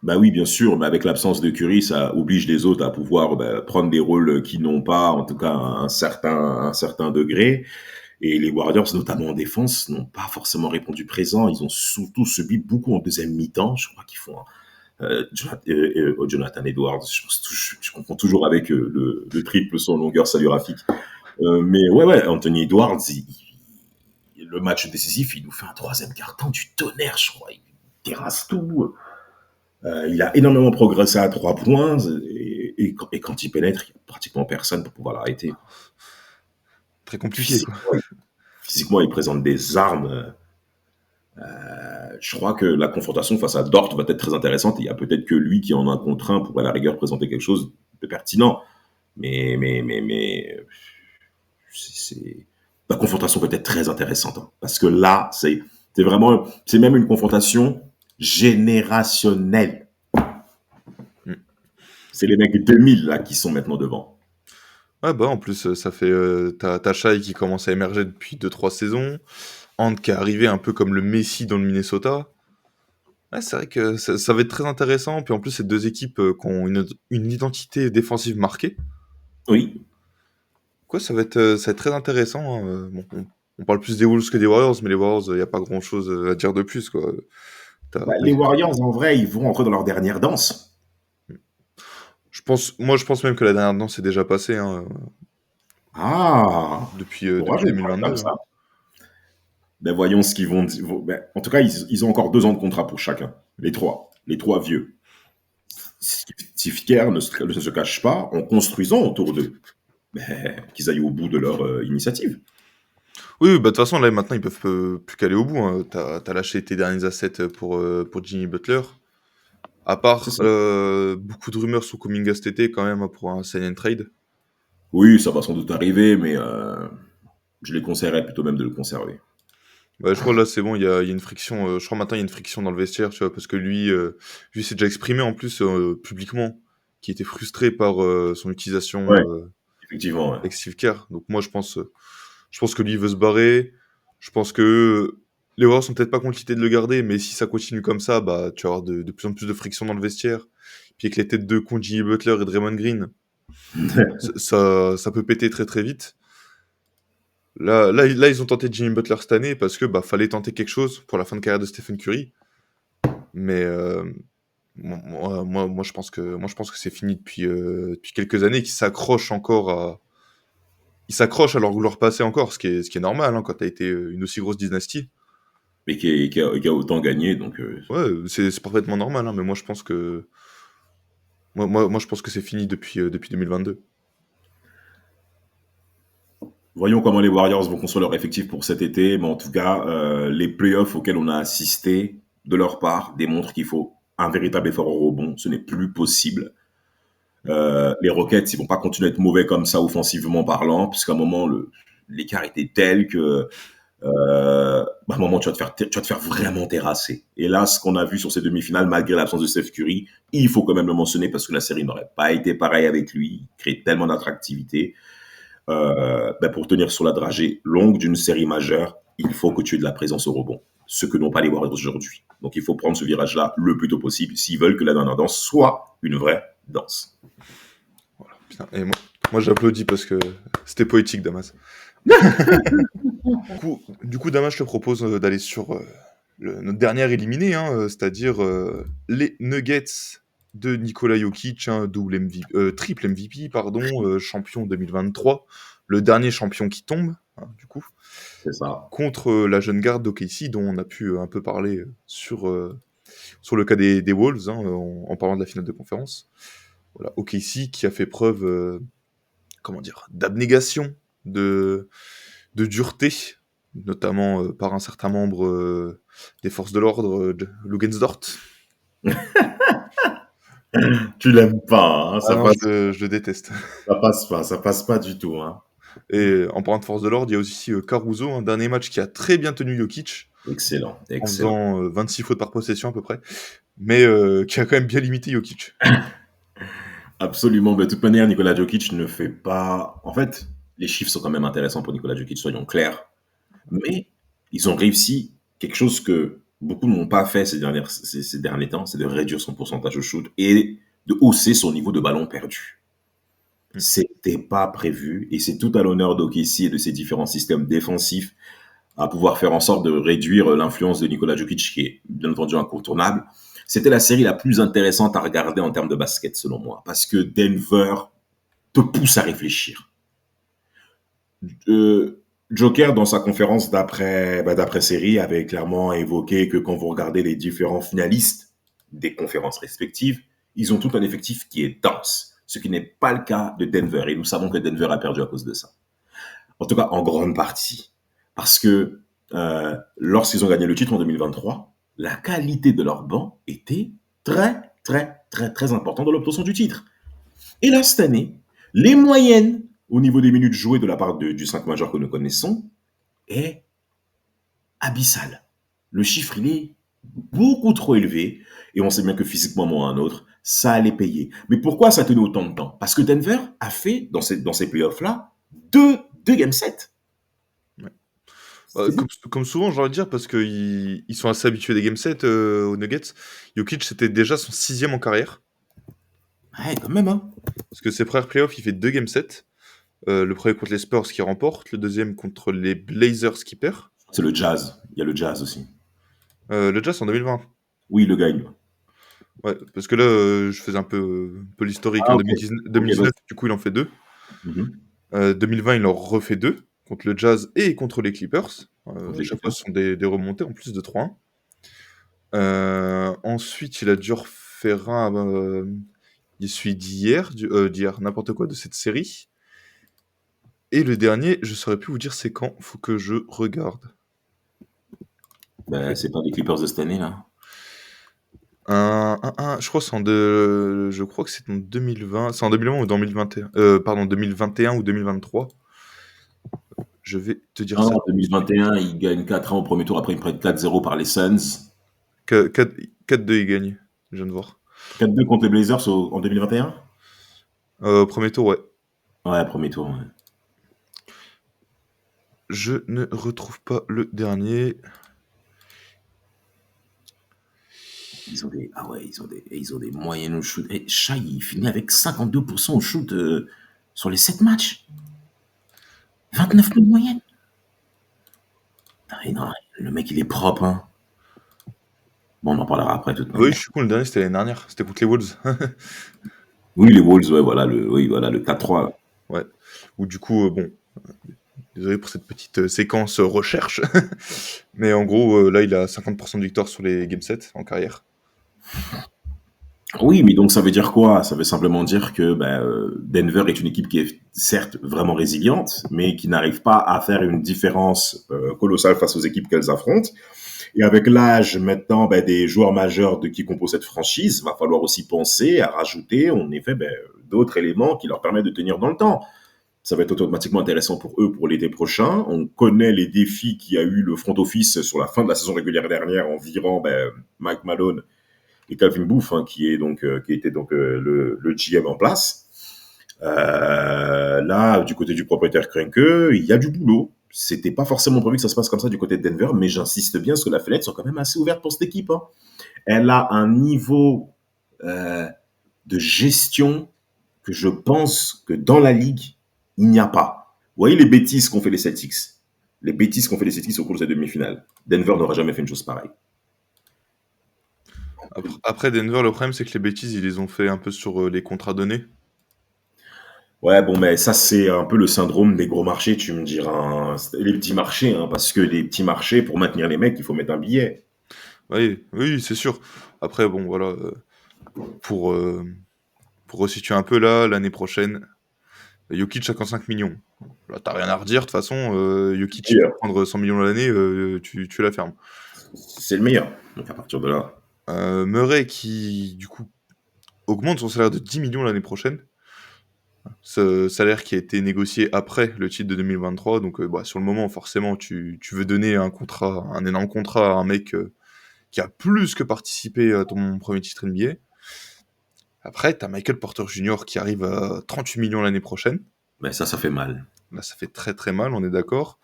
Bah oui, bien sûr, mais avec l'absence de Curry, ça oblige les autres à pouvoir prendre des rôles qui n'ont pas, en tout cas, un certain degré. Et les Warriors, notamment en défense, n'ont pas forcément répondu présent. Ils ont surtout subi beaucoup en deuxième mi-temps. Je crois qu'ils font Jonathan Edwards. Je confonds toujours avec le triple son longueur saluraphique. Mais ouais, Anthony Edwards, le match décisif, il nous fait un troisième quart-temps du tonnerre, je crois. Il terrasse tout. Il a énormément progressé à 3 points et quand il pénètre, il n'y a pratiquement personne pour pouvoir l'arrêter. Très compliqué, quoi. Physiquement, il présente des armes. Je crois que la confrontation face à Dort va être très intéressante. Il y a peut-être que lui qui en a un contre un pour à la rigueur présenter quelque chose de pertinent. Mais la confrontation peut être très intéressante. Hein, parce que là, c'est même une confrontation générationnelle. C'est les mecs 2000 là qui sont maintenant devant. Ouais, bah en plus, ça fait. T'as Shai qui commence à émerger depuis 2-3 saisons. Ant qui est arrivé un peu comme le Messi dans le Minnesota. Ouais, c'est vrai que ça va être très intéressant. Puis en plus, c'est deux équipes qui ont une identité défensive marquée. Oui. Quoi, ça va être très intéressant. Hein. Bon, on parle plus des Wolves que des Warriors, mais les Warriors, il n'y a pas grand-chose à dire de plus, quoi. Les Warriors, en vrai, ils vont entrer dans leur dernière danse. Je pense même que la dernière danse est déjà passée. Hein. Ah, depuis courageux, quand même 2022. ça. Ben voyons ce qu'ils vont dire. Ben, en tout cas, ils ont encore 2 ans de contrat pour chacun. Les trois vieux. Tifker ne se cache pas en construisant autour d'eux. Ben, qu'ils aillent au bout de leur initiative. Oui, bah de toute façon, là maintenant, ils peuvent plus qu'aller au bout. Hein. T'as lâché tes derniers assets pour Jimmy Butler. À C'est part ça. beaucoup de rumeurs sur Kuminga cet été, quand même, hein, pour un sign and trade. Oui, ça va sans doute arriver, mais je les conseillerais plutôt même de le conserver. Bah, je crois là, c'est bon, il y a une friction. Je crois maintenant, il y a une friction dans le vestiaire, tu vois, parce que lui s'est déjà exprimé en plus publiquement, qui était frustré par son utilisation Ouais, effectivement. Ouais. avec Steve Kerr. Donc moi, je pense que lui il veut se barrer. Je pense que les Warriors sont peut-être pas contre l'idée de le garder, mais si ça continue comme ça, bah tu vas avoir de plus en plus de friction dans le vestiaire. Puis avec les têtes de con Jimmy Butler et Draymond Green, ça peut péter très très vite. Là, ils ont tenté Jimmy Butler cette année parce que bah fallait tenter quelque chose pour la fin de carrière de Stephen Curry. Mais moi, je pense que c'est fini depuis quelques années, qu'ils s'accrochent encore ils s'accrochent à leur vouloir passer encore, ce qui est normal hein, quand t'as été une aussi grosse dynastie. Mais qui a autant gagné, donc Ouais, c'est parfaitement normal, hein, mais moi, je pense que c'est fini depuis 2022. voyons comment les Warriors vont construire leur effectif pour cet été. Mais en tout cas, les playoffs auxquels on a assisté de leur part démontrent qu'il faut un véritable effort au rebond. Ce n'est plus possible. Les Rockets, ils vont pas continuer à être mauvais comme ça offensivement parlant, puisqu'à un moment, l'écart était tel que à un moment, tu vas te faire vraiment terrasser. Et là, ce qu'on a vu sur ces demi-finales, malgré l'absence de Steph Curry, il faut quand même le mentionner parce que la série n'aurait pas été pareille avec lui. Il crée tellement d'attractivité. Pour tenir sur la dragée longue d'une série majeure, il faut que tu aies de la présence au rebond. Ce que n'ont pas les Warriors aujourd'hui. Donc, il faut prendre ce virage-là le plus tôt possible s'ils veulent que la dernière danse soit une vraie danse. Voilà, putain. Et moi, j'applaudis parce que c'était poétique, Damas. Du coup, Damas, je te propose d'aller sur notre dernière éliminée, hein, c'est-à-dire les Nuggets de Nikola Jokic, hein, triple MVP, pardon, champion 2023, le dernier champion qui tombe, hein, du coup, C'est ça. contre la jeune garde d'OKC, dont on a pu un peu parler sur le cas des Wolves, hein, en parlant de la finale de conférence. Voilà, OKC qui a fait preuve, comment dire, d'abnégation, de dureté, notamment par un certain membre des forces de l'ordre, Lugensdort. Tu l'aimes pas, hein, Ah non, je le déteste. ça passe pas du tout. Hein. Et en parlant de force de l'ordre, il y a aussi Caruso, un dernier match qui a très bien tenu Jokic, Excellent, en excellent. faisant 26 fautes par possession à peu près, mais qui a quand même bien limité Jokic. Absolument. Mais de toute manière, Nikola Jokic ne fait pas. En fait, les chiffres sont quand même intéressants pour Nikola Jokic, soyons clairs. Mais ils ont réussi quelque chose que beaucoup n'ont pas fait ces derniers temps, c'est de réduire son pourcentage au shoot et de hausser son niveau de ballon perdu. Mm. C'était pas prévu et c'est tout à l'honneur d'OKC et de ses différents systèmes défensifs à pouvoir faire en sorte de réduire l'influence de Nikola Jokic, qui est bien entendu incontournable. C'était la série la plus intéressante à regarder en termes de basket, selon moi, parce que Denver te pousse à réfléchir. Joker, dans sa conférence d'après série, avait clairement évoqué que quand vous regardez les différents finalistes des conférences respectives, ils ont tout un effectif qui est dense, ce qui n'est pas le cas de Denver. Et nous savons que Denver a perdu à cause de ça. En tout cas, en grande partie. Parce que lorsqu'ils ont gagné le titre en 2023, la qualité de leur banc était très, très, très, très importante dans l'obtention du titre. Et là, cette année, les moyennes au niveau des minutes jouées de la part du 5 majeur que nous connaissons est abyssal. Le chiffre, il est beaucoup trop élevé et on sait bien que physiquement, moi, un autre, ça allait payer. Mais pourquoi ça tenait autant de temps? Parce que Denver a fait, dans ces playoffs-là, deux game sets. Ouais. C'est bon. Comme souvent, j'ai envie de dire, parce qu'ils sont assez habitués des game sets aux Nuggets. Jokic, c'était déjà son 6e en carrière. Ouais, quand même, hein. Parce que ses premiers playoffs, il fait 2 game sets. Le premier contre les Spurs qui remporte, le deuxième contre les Blazers qui perd. C'est le jazz. Il y a le jazz aussi. Le Jazz en 2020. Oui, il le gagne. Ouais, parce que là, je faisais un peu l'historique. Ah, En ok. Ok, 2019, du coup, il en fait 2. Mhm. 2020, il en refait 2 contre le Jazz et contre les Clippers. contre À les chaque fois, Clippers. ce sont des remontées en plus de 3-1. Ensuite, il a dû refaire un, celui d'hier, n'importe quoi, de cette série. Et le dernier, je saurais plus vous dire c'est quand, faut que je regarde. Ben, c'est pas les Clippers de cette année, là. Je crois je crois que c'est en 2020, c'est en 2020 ou 2021, pardon, 2021 ou 2023. Je vais te dire Ah, ça en tout de suite. 2021, ils gagnent 4-1 au premier tour, après ils prennent 4-0 par les Suns. 4-2, il gagne, je viens de voir. 4-2 contre les Blazers en 2021. Premier tour, ouais. Ouais, premier tour. Ouais. Je ne retrouve pas le dernier. Ils ont des moyennes au shoot. Et Shai, il finit avec 52% au shoot sur les 7 matchs. 29 points de moyenne. Non, le mec, il est propre. Hein. Bon, on en parlera après, de toute Oui, manière. je suis con, le dernier, c'était l'année dernière. C'était contre les Wolves. Oui, les Wolves, ouais, voilà, le 4-3. Ouais. Ou du coup, bon, désolé pour cette petite séquence recherche. Mais en gros, là, il a 50% de victoire sur les Game 7 en carrière. Oui, mais donc ça veut dire quoi? Ça veut simplement dire que Denver est une équipe qui est certes vraiment résiliente, mais qui n'arrive pas à faire une différence colossale face aux équipes qu'elles affrontent. Et avec l'âge maintenant des joueurs majeurs qui composent cette franchise, va falloir aussi penser à rajouter en effet d'autres éléments qui leur permettent de tenir dans le temps. Ça va être automatiquement intéressant pour eux pour l'été prochain. On connaît les défis qu'a eu le front office sur la fin de la saison régulière dernière en virant Mike Malone et Calvin Booth, hein, qui était donc le GM en place. Là, du côté du propriétaire Kroenke, il y a du boulot. C'était pas forcément prévu que ça se passe comme ça du côté de Denver, mais j'insiste bien parce que la fenêtre sont quand même assez ouvertes pour cette équipe. Hein. Elle a un niveau de gestion que je pense que dans la ligue, il n'y a pas. Vous voyez les bêtises qu'ont fait les Celtics. Les bêtises qu'ont fait les Celtics au cours de cette demi-finale. Denver n'aurait jamais fait une chose pareille. Après, Denver, le problème, c'est que les bêtises, ils les ont fait un peu sur les contrats donnés. Ouais, bon, mais ça, c'est un peu le syndrome des gros marchés, tu me diras. Hein. Les petits marchés, hein, parce que les petits marchés, pour maintenir les mecs, il faut mettre un billet. Oui, c'est sûr. Après, bon, voilà, pour resituer un peu là, l'année prochaine, Jokic 55 millions. Là, t'as rien à redire, de toute façon, Jokic, il peut prendre 100 millions l'année, tu la fermes. C'est le meilleur. Donc à partir de là. Murray qui, du coup, augmente son salaire de 10 millions l'année prochaine. Ce salaire qui a été négocié après le titre de 2023. Donc, sur le moment, forcément, tu veux donner un énorme contrat à un mec qui a plus que participé à ton premier titre NBA. Après, t'as Michael Porter Jr. qui arrive à 38 millions l'année prochaine. Mais ça fait mal. Là, ça fait très très mal, on est d'accord.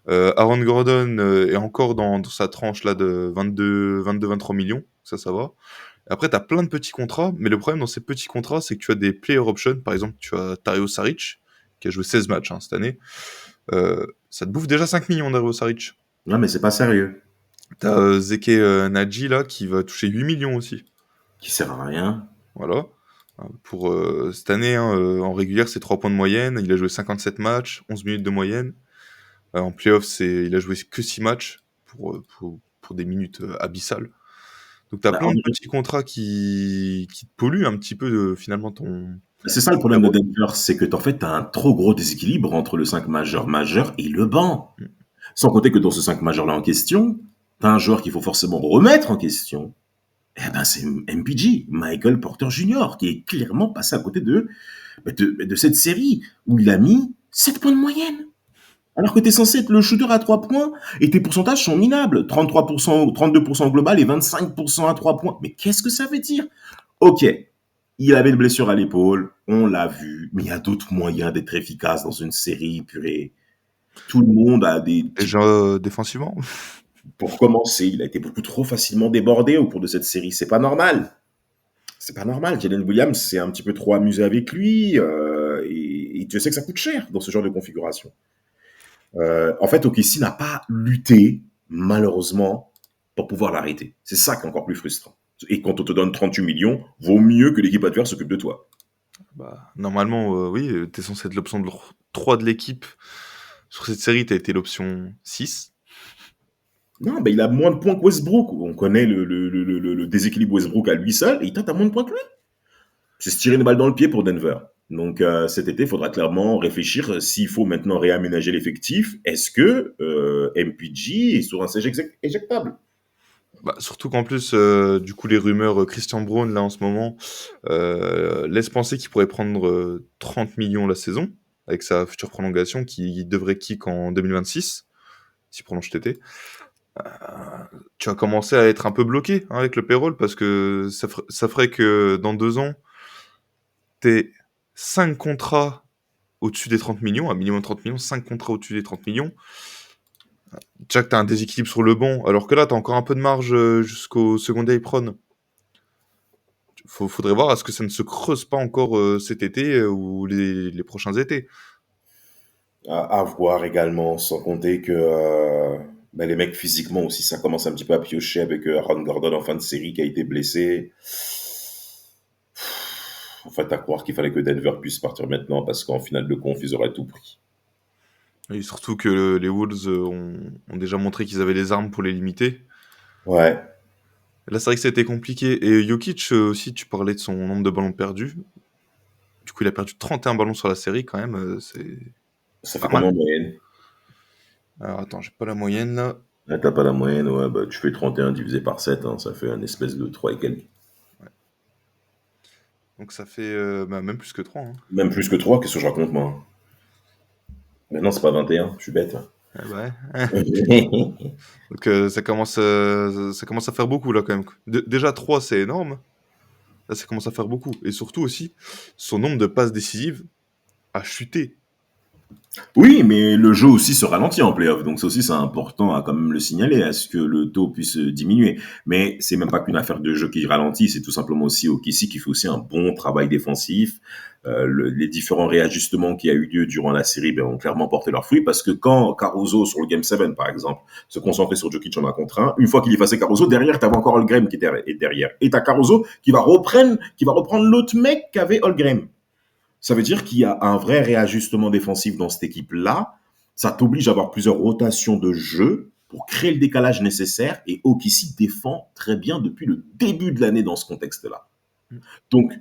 Aaron Gordon est encore dans sa tranche là de 22-23 millions, ça va. Après, tu as plein de petits contrats, mais le problème dans ces petits contrats, c'est que tu as des player options. Par exemple, tu as Dario Saric, qui a joué 16 matchs cette année. Ça te bouffe déjà 5 millions, Dario Saric. Non, mais c'est pas sérieux. Tu as Zeke Naji, là, qui va toucher 8 millions aussi. Qui sert à rien. Voilà. Pour cette année, en régulière, c'est 3 points de moyenne. Il a joué 57 matchs, 11 minutes de moyenne. En playoff, il a joué que 6 matchs pour des minutes abyssales. Donc, tu as plein de petits contrats qui te polluent un petit peu, finalement, ton... C'est ça le problème de Denver, c'est que en fait, tu as un trop gros déséquilibre entre le 5 majeur et le banc. Sans compter que dans ce 5 majeur-là en question, tu as un joueur qu'il faut forcément remettre en question. C'est MPJ, Michael Porter Jr., qui est clairement passé à côté de cette série où il a mis 7 points de moyenne. Alors que tu es censé être le shooter à 3 points et tes pourcentages sont minables. 33%, 32% au global et 25% à 3 points. Mais qu'est-ce que ça veut dire? Ok, il avait une blessure à l'épaule, on l'a vu, mais il y a d'autres moyens d'être efficace dans une série, purée. Tout le monde a des... Déjà, défensivement. Pour commencer, il a été beaucoup trop facilement débordé au cours de cette série. C'est pas normal. C'est pas normal. Jalen Williams s'est un petit peu trop amusé avec lui et tu sais que ça coûte cher dans ce genre de configuration. En fait, OKC n'a pas lutté, malheureusement, pour pouvoir l'arrêter. C'est ça qui est encore plus frustrant. Et quand on te donne 38 millions, vaut mieux que l'équipe adverse s'occupe de toi. Normalement, oui, t'es censé être l'option de 3 de l'équipe. Sur cette série, tu as été l'option 6. Non, il a moins de points que Westbrook. On connaît le déséquilibre Westbrook à lui seul, et il tente à moins de points que lui. C'est se tirer une balle dans le pied pour Denver. Donc cet été, il faudra clairement réfléchir s'il faut maintenant réaménager l'effectif. Est-ce que MPG est sur un siège éjectable? Surtout qu'en plus, du coup, les rumeurs Christian Braun, là, en ce moment, laissent penser qu'il pourrait prendre 30 millions la saison, avec sa future prolongation, qui devrait kick en 2026, s'il prolonge cet été. Tu vas commencer à être un peu bloqué avec le payroll, parce que ça ferait que dans 2 ans, t'aies 5 contrats au-dessus des 30 millions, un minimum 30 millions, 5 contrats au-dessus des 30 millions. Déjà que t'as un déséquilibre sur le banc, alors que là, t'as encore un peu de marge jusqu'au secondary prone. Faudrait voir à ce que ça ne se creuse pas encore cet été ou les prochains étés. À voir également, sans compter que les mecs physiquement aussi, ça commence un petit peu à piocher avec Aaron Gordon en fin de série qui a été blessé. En fait, à croire qu'il fallait que Denver puisse partir maintenant parce qu'en finale de conf, ils auraient tout pris. Et surtout que les Wolves ont déjà montré qu'ils avaient les armes pour les limiter. Ouais. Là, c'est vrai que c'était compliqué. Et Jokic aussi, tu parlais de son nombre de ballons perdus. Du coup, il a perdu 31 ballons sur la série quand même. Ça pas fait combien mal. en moyenne? Alors attends, j'ai pas la moyenne là. Là, t'as pas la moyenne, ouais, tu fais 31 divisé par 7, hein, ça fait un espèce de 3 et quelques. Donc ça fait même plus que 3. Hein. Même plus que 3, qu'est-ce que je raconte, moi? Maintenant, c'est pas 21, je suis bête. Ouais. Donc ça commence à faire beaucoup là quand même. Déjà 3, c'est énorme. Là, ça commence à faire beaucoup. Et surtout aussi, son nombre de passes décisives a chuté. Oui, mais le jeu aussi se ralentit en playoff, donc ça aussi c'est important à quand même le signaler, à ce que le taux puisse diminuer. Mais c'est même pas qu'une affaire de jeu qui ralentit, c'est tout simplement aussi OKC qui fait aussi un bon travail défensif. Les différents réajustements qui a eu lieu durant la série ont clairement porté leurs fruits, parce que quand Caruso sur le Game 7 par exemple se concentrait sur Jokic en un contre un, une fois qu'il effaçait Caruso, derrière t'avais encore Holmgren qui était derrière, et t'as Caruso qui va reprendre l'autre mec qu'avait Holmgren. Ça veut dire qu'il y a un vrai réajustement défensif dans cette équipe-là. Ça t'oblige à avoir plusieurs rotations de jeu pour créer le décalage nécessaire. Et OKC défend très bien depuis le début de l'année dans ce contexte-là. Donc,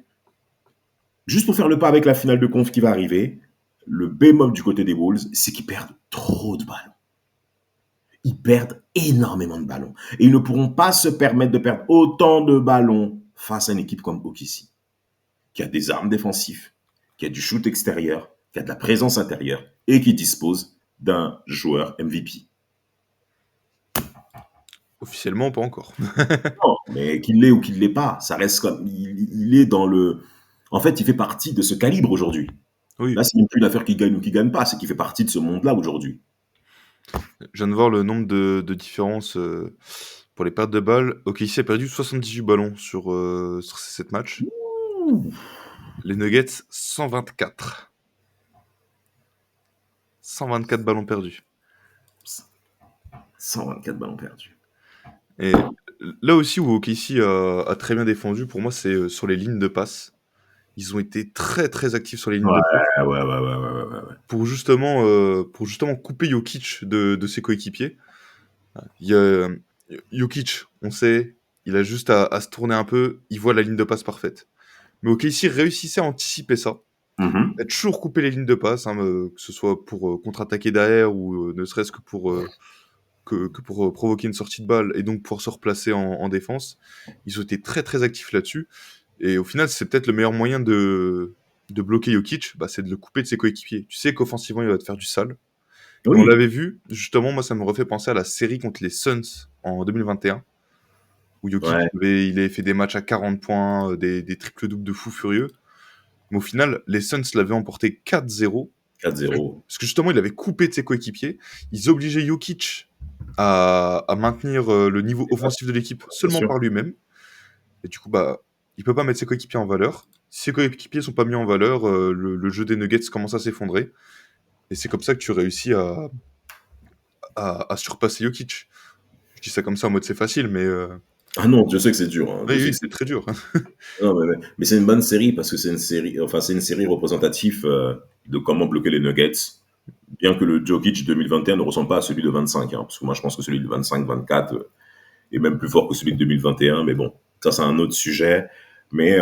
juste pour faire le pas avec la finale de conf qui va arriver, le bémol du côté des Wolves, c'est qu'ils perdent trop de ballons. Ils perdent énormément de ballons. Et ils ne pourront pas se permettre de perdre autant de ballons face à une équipe comme OKC, qui a des armes défensives, qui a du shoot extérieur, qui a de la présence intérieure et qui dispose d'un joueur MVP. Officiellement, pas encore. Non, mais qu'il l'ait ou qu'il ne l'ait pas, ça reste comme. Il est dans le. En fait, il fait partie de ce calibre aujourd'hui. Oui, Là, c'est même plus l'affaire qui gagne ou qui gagne pas, c'est qu'il fait partie de ce monde-là aujourd'hui. je viens de voir le nombre de différences pour les pertes de balles. OKC a perdu 78 ballons sur ces 7 matchs. Ouh. Les Nuggets, 124. 124 ballons perdus. 124 ballons perdus. Et là aussi où OKC a très bien défendu, pour moi, c'est sur les lignes de passe. Ils ont été très très actifs sur les lignes de passe Ouais. pour justement couper Jokic de ses coéquipiers. Il y a, Jokic, on sait, il a juste à se tourner un peu, il voit la ligne de passe parfaite. Mais OKC réussissait à anticiper ça, Mm-hmm. à toujours couper les lignes de passe, hein, que ce soit pour contre-attaquer derrière ou ne serait-ce que pour provoquer une sortie de balle et donc pouvoir se replacer en défense. Ils ont été très très actifs là-dessus. Et au final, c'est peut-être le meilleur moyen de bloquer Jokic, c'est de le couper de ses coéquipiers. Tu sais qu'offensivement, il va te faire du sale. Et on Oui. l'avait vu, justement, moi, ça me refait penser à la série contre les Suns en 2021, où Jokic, Ouais. il avait fait des matchs à 40 points, des triples-doubles de fou furieux. Mais au final, les Suns l'avaient emporté 4-0, 4-0. parce que justement, il avait coupé de ses coéquipiers. Ils obligeaient Jokic à maintenir le niveau offensif de l'équipe Bien seulement sûr. par lui-même. Et du coup, il peut pas mettre ses coéquipiers en valeur. Si ses coéquipiers sont pas mis en valeur, le jeu des Nuggets commence à s'effondrer. Et c'est comme ça que tu réussis à surpasser Jokic. Je dis ça comme ça en mode c'est facile, mais Ah non, je sais que c'est dur, hein, je Oui, sais oui, que c'est c'est très dur. non, mais c'est une bonne série parce que c'est une série représentative de comment bloquer les Nuggets. Bien que le Jokic 2021 ne ressemble pas à celui de 25, hein, parce que moi je pense que celui de 25-24 est même plus fort que celui de 2021, mais bon, ça c'est un autre sujet. Mais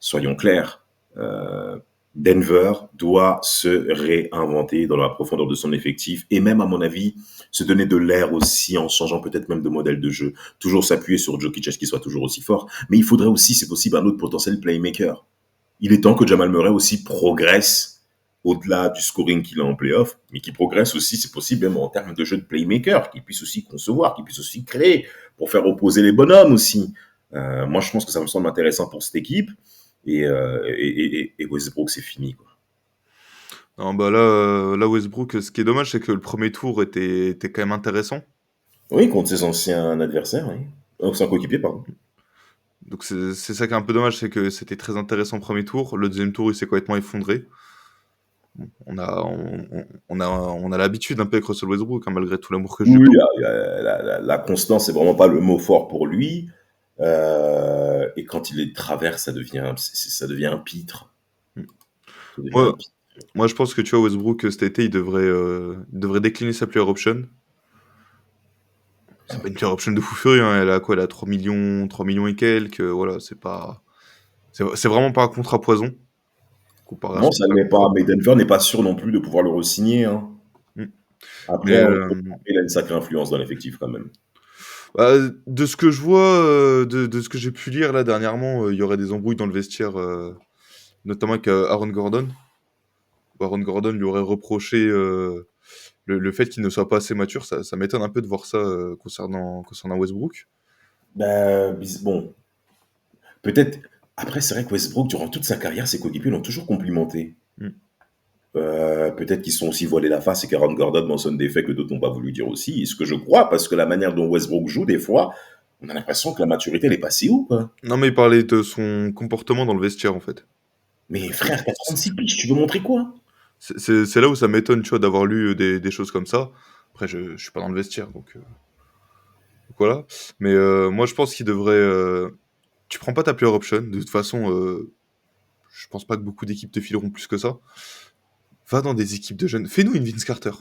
soyons clairs, euh, Denver doit se réinventer dans la profondeur de son effectif et même, à mon avis, se donner de l'air aussi en changeant peut-être même de modèle de jeu. Toujours s'appuyer sur Jokic, est-ce qu'il soit toujours aussi fort, mais il faudrait aussi, c'est possible, un autre potentiel playmaker. Il est temps que Jamal Murray aussi progresse au-delà du scoring qu'il a en playoff, mais qu'il progresse aussi, c'est possible, même en termes de jeu de playmaker, qu'il puisse aussi concevoir, qu'il puisse aussi créer pour faire opposer les bonhommes aussi. Moi, je pense que ça me semble intéressant pour cette équipe. Et Westbrook, c'est fini, quoi. Non, bah là, Westbrook, ce qui est dommage, c'est que le premier tour était quand même intéressant. Oui, contre ses anciens adversaires, oui. Donc, c'est un coéquipier, pardon. Donc c'est ça qui est un peu dommage, c'est que c'était très intéressant le premier tour. Le deuxième tour, il s'est complètement effondré. On a l'habitude un peu avec Russell Westbrook, hein, malgré tout l'amour que je lui Oui, porte. la constance, c'est vraiment pas le mot fort pour lui. Et quand il est de travers, ça devient un pitre. Ça devient un Moi, pitre. moi, je pense que tu vois, Westbrook, cet été, il devrait décliner sa player option. C'est pas une player option de fou furieux, hein. Elle a quoi? Elle a 3 millions et quelques. Voilà, c'est pas. C'est vraiment pas un contrat poison, comparé à ce Non, qu'on ça peut ne l'est avoir. pas. Mais Denver n'est pas sûr non plus de pouvoir le re-signer, hein. Mm. Mais Après, il a une sacrée influence dans l'effectif quand même. bah, de ce que je vois, de ce que j'ai pu lire là dernièrement, il y aurait des embrouilles dans le vestiaire, notamment avec Aaron Gordon. Aaron Gordon lui aurait reproché le fait qu'il ne soit pas assez mature. Ça m'étonne un peu de voir ça concernant Westbrook. Ben, bon, peut-être. Après, c'est vrai que Westbrook, durant toute sa carrière, ses coéquipiers l'ont toujours complimenté. Mm. Peut-être qu'ils sont aussi voilés la face et qu'Aaron Gordon mentionne des faits que d'autres n'ont pas voulu dire aussi. Et ce que je crois, parce que la manière dont Westbrook joue, des fois, on a l'impression que la maturité, elle est passée où, quoi. Non, mais il parlait de son comportement dans le vestiaire en fait. Mais C'est frère, t'as 36 piges, tu veux montrer quoi? c'est là où ça m'étonne, tu vois, d'avoir lu des choses comme ça. Après, je suis pas dans le vestiaire, donc voilà. Mais moi, je pense qu'il devrait. Tu prends pas ta player option. De toute façon, je pense pas que beaucoup d'équipes te fileront plus que ça. Va dans des équipes de jeunes. Fais-nous une Vince Carter.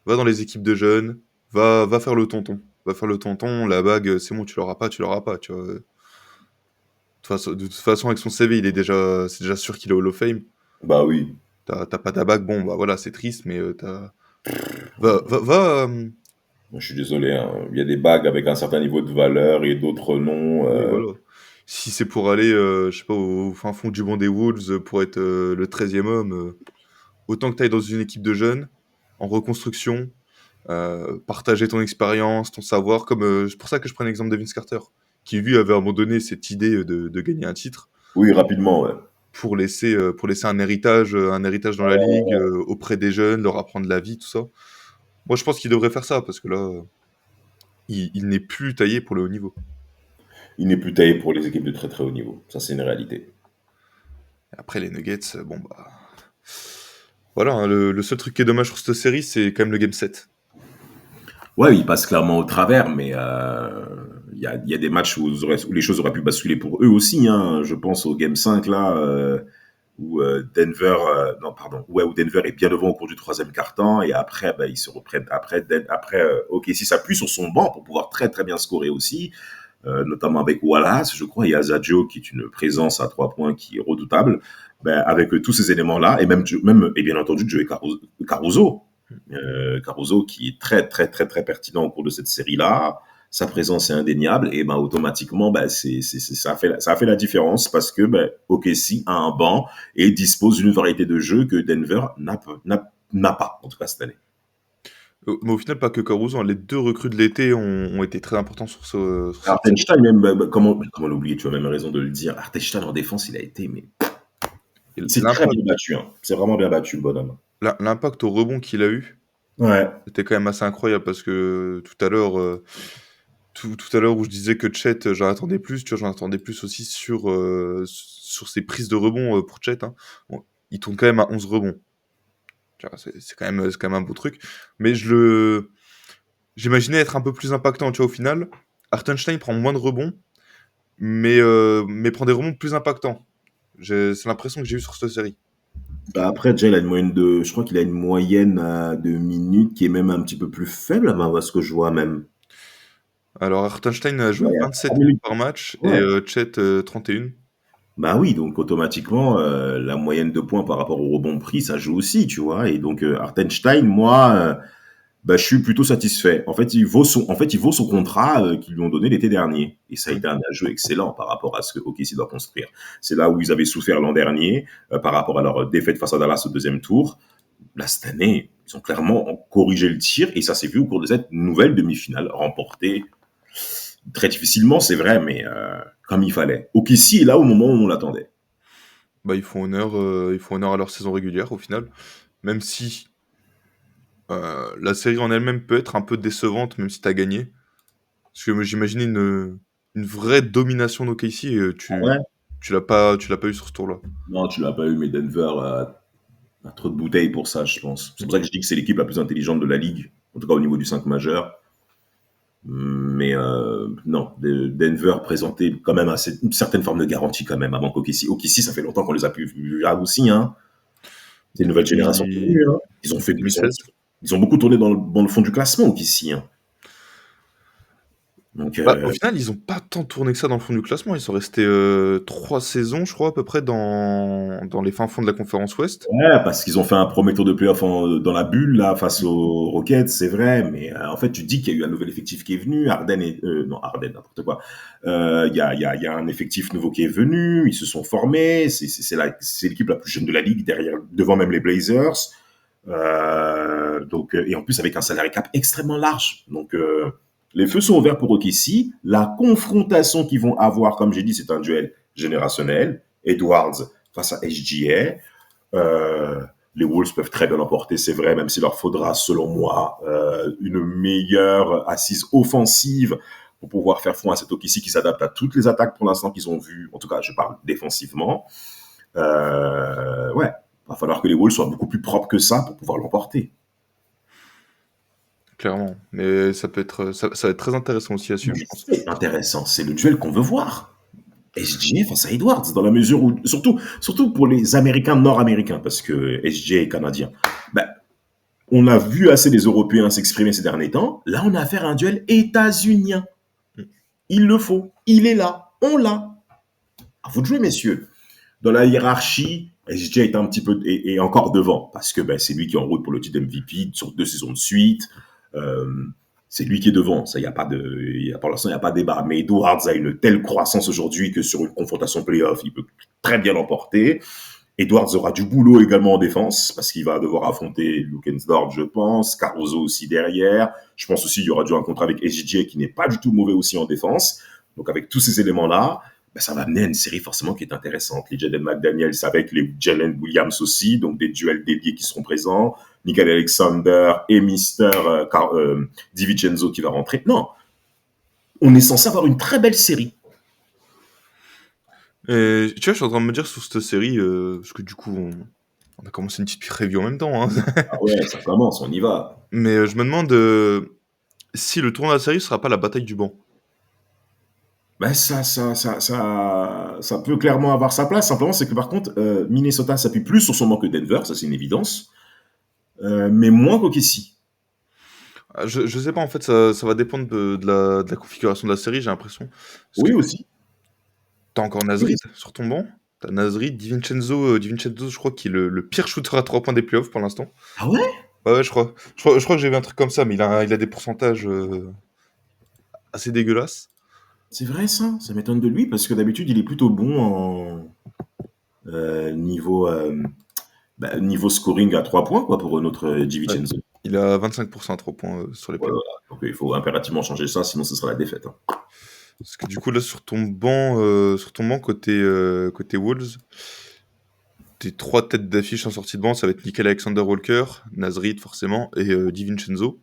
Va dans les équipes de jeunes. Va faire le tonton. Va faire le tonton. La bague, c'est bon, tu l'auras pas, tu l'auras pas. Tu vois. De toute façon, avec son CV, c'est déjà sûr qu'il est Hall of Fame. Bah oui. T'as pas ta bague, bon, bah voilà, c'est triste, mais va. Je suis désolé, hein. Il y a des bagues avec un certain niveau de valeur et d'autres non. Oui, voilà. Si c'est pour aller, je sais pas, au fin fond du banc des Wolves pour être le 13e homme, autant que tu ailles dans une équipe de jeunes, en reconstruction, partager ton expérience, ton savoir, comme c'est pour ça que je prends l'exemple de Vince Carter, qui lui avait abandonné cette idée de gagner un titre Oui, rapidement, ouais. pour laisser un héritage dans la ligue auprès des jeunes, leur apprendre la vie, tout ça. Moi, je pense qu'il devrait faire ça parce que là, il n'est plus taillé pour le haut niveau. Il n'est plus taillé pour les équipes de très très haut niveau. Ça, c'est une réalité. Après, les Nuggets, bon bah voilà, hein, le seul truc qui est dommage sur cette série, c'est quand même le Game 7. Ouais, il passe clairement au travers, mais il y a des matchs où les choses auraient pu basculer pour eux aussi, hein. Je pense au Game 5, là, où Denver, non, pardon, ouais, où Denver est bien devant au cours du troisième quart-temps, et après, bah, ils se reprennent. Après OKC s'appuie sur son banc pour pouvoir très très bien scorer aussi, notamment avec Wallace, je crois, et Azadio, qui est une présence à 3 points qui est redoutable. Ben, avec tous ces éléments-là, et même, et bien entendu, Joey Caruso, Caruso qui est très très très très pertinent au cours de cette série-là. Sa présence est indéniable et ben automatiquement ça a fait la différence parce que ben, OKC a un banc et dispose d'une variété de jeux que Denver n'a pas en tout cas cette année. Mais au final, pas que Caruso, hein, les deux recrues de l'été ont été très importants sur cette série. Hartenstein même comment l'oublier, tu as même raison de le dire. Hartenstein en défense il a été mais Et il s'est très bien battu, hein. C'est vraiment bien battu le bonhomme. l'impact au rebond qu'il a eu, Ouais. c'était quand même assez incroyable parce que tout à l'heure où je disais que Chet, j'en attendais plus, tu vois, j'en attendais plus aussi sur ses prises de rebond pour Chet, hein. Bon, il tourne quand même à 11 rebonds. Tu vois, c'est quand même un beau truc. Mais j'imaginais être un peu plus impactant, tu vois, au final. Hartenstein prend moins de rebonds, mais prend des rebonds plus impactants. C'est l'impression que j'ai eue sur cette série. Bah, après, déjà, il a une moyenne de, je crois qu'il a une moyenne de minutes qui est même un petit peu plus faible, à ce que je vois même. Alors Hartenstein a joué Ouais, 27 minutes. minutes par match et Ouais. Chet 31. Bah oui, donc automatiquement, la moyenne de points par rapport au rebond pris, ça joue aussi, tu vois. Et donc, Hartenstein, moi, bah, je suis plutôt satisfait. En fait, il vaut son contrat qu'ils lui ont donné l'été dernier. Et ça a été un ajout excellent par rapport à ce que OKC doit construire. C'est là où ils avaient souffert l'an dernier par rapport à leur défaite face à Dallas au deuxième tour. Là, cette année, ils ont clairement corrigé le tir et ça s'est vu au cours de cette nouvelle demi-finale remportée très difficilement, c'est vrai, mais comme il fallait. OKC est là au moment où on l'attendait. Bah, ils font honneur à leur saison régulière au final, même si la série en elle-même peut être un peu décevante, même si t'as gagné. Parce que moi, j'imaginais une vraie domination d'OKC et Ouais. tu l'as pas eu sur ce tour-là. Non, tu l'as pas eu, mais Denver a trop de bouteilles pour ça, je pense. C'est pour ça que je dis que c'est l'équipe la plus intelligente de la ligue, en tout cas au niveau du 5 majeur. Mais non, Denver présentait quand même une certaine forme de garantie quand même avant qu'OKC. OKC, ça fait longtemps qu'on les a plus vus là aussi. Hein. C'est une nouvelle génération qui est Depuis, venue. Hein. Ils ont depuis fait, 2016. ils ont beaucoup tourné dans le fond du classement OKC. Hein. Donc, Bah, au final, ils ont pas tant tourné que ça dans le fond du classement. Ils sont restés 3 saisons, je crois, à peu près, dans les fins fonds de la conférence Ouest. ouais, parce qu'ils ont fait un premier tour de playoff dans la bulle là face aux Rockets, c'est vrai, mais en fait tu dis qu'il y a eu un nouvel effectif qui est venu, Harden n'importe quoi. Il y a un effectif nouveau qui est venu, ils se sont formés, c'est l'équipe la plus jeune de la ligue devant même les Blazers. Donc et en plus avec un salary cap extrêmement large. Donc les feux sont ouverts pour OKC. La confrontation qu'ils vont avoir, comme j'ai dit, c'est un duel générationnel. Edwards face à SGA. Euh, les Wolves peuvent très bien l'emporter, c'est vrai, même s'il leur faudra, selon moi, une meilleure assise offensive pour pouvoir faire front à cet OKC qui s'adapte à toutes les attaques pour l'instant qu'ils ont vues. En tout cas, je parle défensivement. Ouais, va falloir que les Wolves soient beaucoup plus propres que ça pour pouvoir l'emporter. Clairement. Mais ça va être très intéressant aussi à suivre, je pense. C'est intéressant, c'est le duel qu'on veut voir. SGA face à Edwards, dans la mesure où, surtout pour les Américains nord-américains, parce que SGA est canadien. Ben, on a vu assez des Européens s'exprimer ces derniers temps. Là, on a affaire à un duel états-unien. Il le faut. Il est là. On l'a. À vous de jouer, messieurs. Dans la hiérarchie, SGA est un petit peu et encore devant parce que ben, c'est lui qui est en route pour le titre MVP sur 2 saisons de suite. Euh, c'est lui qui est devant. Ça, pour l'instant, il n'y a pas de débat. Mais Edwards a une telle croissance aujourd'hui que sur une confrontation playoff, il peut très bien l'emporter. Edwards aura du boulot également en défense parce qu'il va devoir affronter Lukensdorf, je pense, Caruso aussi derrière. Je pense aussi qu'il y aura dû un contrat avec SGA qui n'est pas du tout mauvais aussi en défense. Donc avec tous ces éléments-là, ben, ça va amener à une série forcément qui est intéressante. Les Jaden McDaniels avec les Jalen Williams aussi, donc des duels déliés qui seront présents. Nickel Alexander et Mister DiVincenzo qui va rentrer. Non, on est censé avoir une très belle série. Et tu vois, je suis en train de me dire sur cette série, parce que du coup, on a commencé une petite review en même temps, hein. Ah ouais, ça commence, on y va. Mais je me demande si le tournoi de la série sera pas la bataille du banc. Ben ça peut clairement avoir sa place. Simplement, c'est que par contre, Minnesota s'appuie plus sur son banc que Denver, ça c'est une évidence, mais moins qu'OKC. Je sais pas, en fait, ça va dépendre de la configuration de la série, j'ai l'impression. Parce que Oui aussi. t'as encore Oui. Nasrid sur ton banc. T'as Nasrid, DiVincenzo, je crois, qui est le pire shooter à 3 points des playoffs pour l'instant. Ah ouais. Ouais, je crois. Je crois que j'ai vu un truc comme ça, mais il a des pourcentages assez dégueulasses. C'est vrai ça. Ça m'étonne de lui parce que d'habitude il est plutôt bon en niveau niveau scoring à 3 points quoi pour notre Ouais. DiVincenzo. Il a 25% à 3 points sur les Voilà. playoffs. Donc il faut impérativement changer ça, sinon ce sera la défaite. Hein. Parce que du coup, là, sur ton banc côté Wolves, tes 3 têtes d'affiche en sortie de banc, ça va être Nickel Alexander Walker, Nasrid forcément, et DiVincenzo.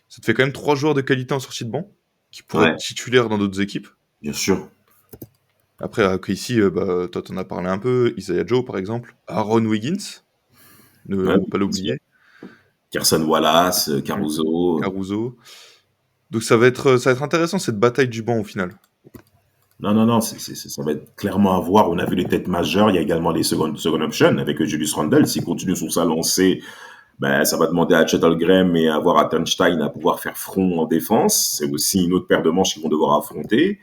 Ça te fait quand même 3 joueurs de qualité en sortie de banc, qui pourraient Ouais, être titulaires dans d'autres équipes. bien sûr. Après, ici, bah, toi, t'en as parlé un peu, Isaiah Joe, par exemple, Aaron Wiggins, Ouais, ne pas bien sûr. l'oublier, Kerson Wallace, Caruso. Caruso. Donc ça va être intéressant cette bataille du banc au final. Non, non, non, ça va être clairement à voir. On a vu les têtes majeures. Il y a également les second options avec Julius Randle. S'il continue sur sa lancée, ben, ça va demander à Chet Holmgren et à voir à Turnstein à pouvoir faire front en défense. C'est aussi une autre paire de manches qu'ils vont devoir affronter.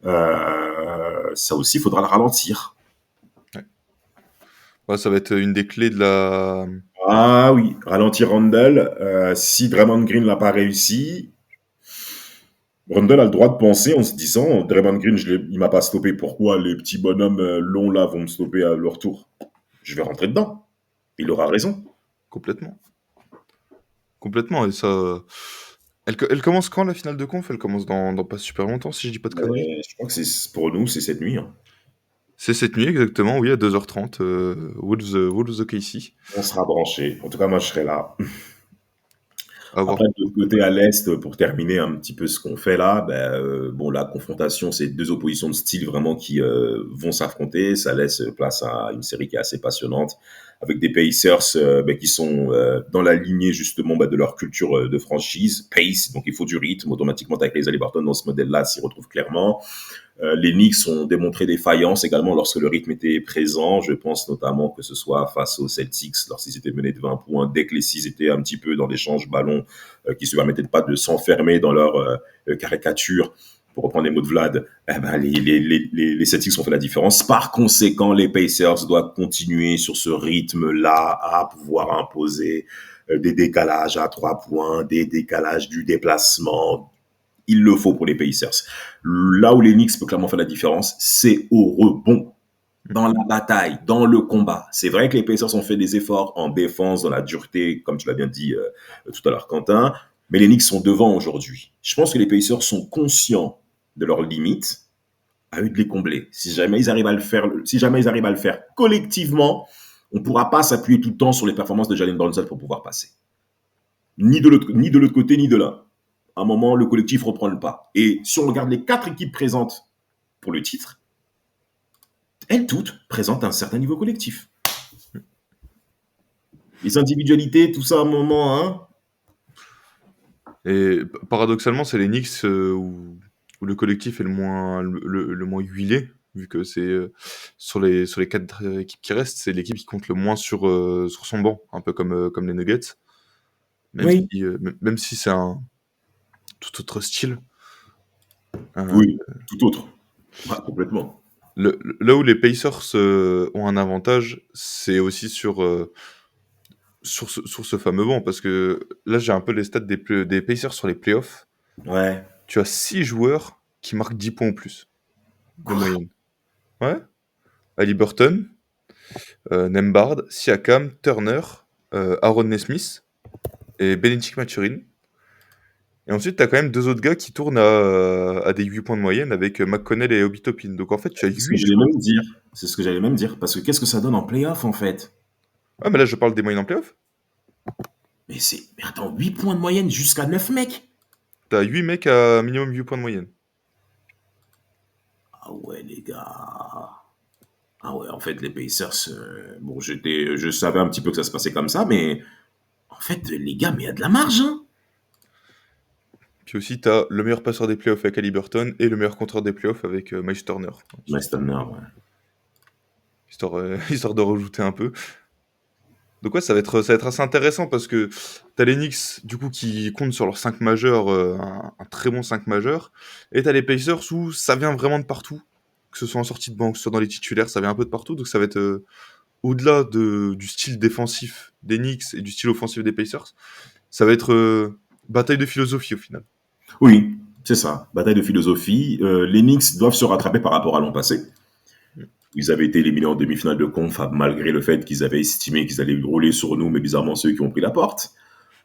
Ça aussi, il faudra le ralentir. Ouais, ça va être une des clés de la. Ah oui, ralentir Randle. Si Draymond Green l'a pas réussi, Randle a le droit de penser en se disant Draymond Green, il m'a pas stoppé. Pourquoi les petits bonhommes longs là vont me stopper à leur tour? Je vais rentrer dedans. Il aura raison. Complètement. Complètement. Et ça. Elle commence quand la finale de conf? Elle commence dans pas super longtemps, si je dis pas de conneries. Je crois que pour nous, c'est cette nuit. Hein. C'est cette nuit exactement, oui, à 2h30, Wolves OKC. On sera branché. En tout cas, moi, je serai là. À voir. Après, de l'autre côté, à l'Est, pour terminer un petit peu ce qu'on fait là, bon, la confrontation, c'est deux oppositions de style vraiment qui vont s'affronter. Ça laisse place à une série qui est assez passionnante, avec des Pacers qui sont dans la lignée justement de leur culture de franchise. Pace, donc il faut du rythme. Automatiquement, avec les Haliburton dans ce modèle-là, s'y retrouvent clairement. Les Knicks ont démontré des faillances également lorsque le rythme était présent. Je pense notamment que ce soit face aux Celtics, lorsqu'ils étaient menés de 20 points, dès que les Six étaient un petit peu dans l'échange ballon, qui se permettaient pas de s'enfermer dans leur caricature, pour reprendre les mots de Vlad, les Celtics ont fait la différence. Par conséquent, les Pacers doivent continuer sur ce rythme-là à pouvoir imposer des décalages à 3 points, des décalages du déplacement. Il le faut pour les Pacers. Là où les Knicks peuvent clairement faire la différence, c'est au rebond, dans la bataille, dans le combat. C'est vrai que les Pacers ont fait des efforts en défense, dans la dureté, comme tu l'as bien dit tout à l'heure, Quentin, mais les Knicks sont devant aujourd'hui. Je pense que les Pacers sont conscients de leurs limites, à eux de les combler. Si jamais ils arrivent à le faire collectivement, on ne pourra pas s'appuyer tout le temps sur les performances de Jalen Brunson pour pouvoir passer. Ni de l'autre côté, ni de l'un. À un moment, le collectif reprend le pas. Et si on regarde les 4 équipes présentes pour le titre, elles toutes présentent un certain niveau collectif. Les individualités, tout ça à un moment, hein. Et paradoxalement, c'est les Knicks où le collectif est le moins huilé, vu que c'est sur les 4 équipes qui restent, c'est l'équipe qui compte le moins sur son banc, un peu comme les Nuggets. Même si c'est un tout autre style. Oui, tout autre. Ouais, complètement. Là où les Pacers ont un avantage, c'est aussi sur ce fameux banc, parce que là, j'ai un peu les stats des Pacers sur les playoffs. Ouais. Tu as 6 joueurs qui marquent 10 points ou plus de moyenne. Ouais. Haliburton, Nembhard, Siakam, Turner, Aaron Nesmith et Benedict Mathurin. Et ensuite, tu as quand même 2 autres gars qui tournent à des 8 points de moyenne avec McConnell et Obi Toppin. Donc en fait, tu as 8 C'est ce que j'allais même dire. Parce que qu'est-ce que ça donne en playoff, en fait? Ouais, mais là, je parle des moyennes en playoff. Mais attends, 8 points de moyenne jusqu'à 9 mecs? T'as 8 mecs à minimum 8 points de moyenne. Ah ouais, les gars. Ah ouais, en fait, les Pacers, bon, je savais un petit peu que ça se passait comme ça, mais en fait, les gars, mais il y a de la marge, hein. Puis aussi, t'as le meilleur passeur des playoffs avec Haliburton et le meilleur contreur des playoffs avec Miles Turner. Miles Turner, ouais. Histoire de rajouter un peu. Donc ouais, ça va être assez intéressant parce que t'as les Knicks, du coup, qui comptent sur leurs 5 majeurs, un très bon 5 majeurs, et t'as les Pacers où ça vient vraiment de partout, que ce soit en sortie de banc, que ce soit dans les titulaires, ça vient un peu de partout, donc ça va être au-delà du style défensif des Knicks et du style offensif des Pacers, ça va être bataille de philosophie au final. Oui, c'est ça, bataille de philosophie. Les Knicks doivent se rattraper par rapport à l'an passé. Ils avaient été éliminés en demi-finale de conf malgré le fait qu'ils avaient estimé qu'ils allaient rouler sur nous, mais bizarrement, c'est eux qui ont pris la porte.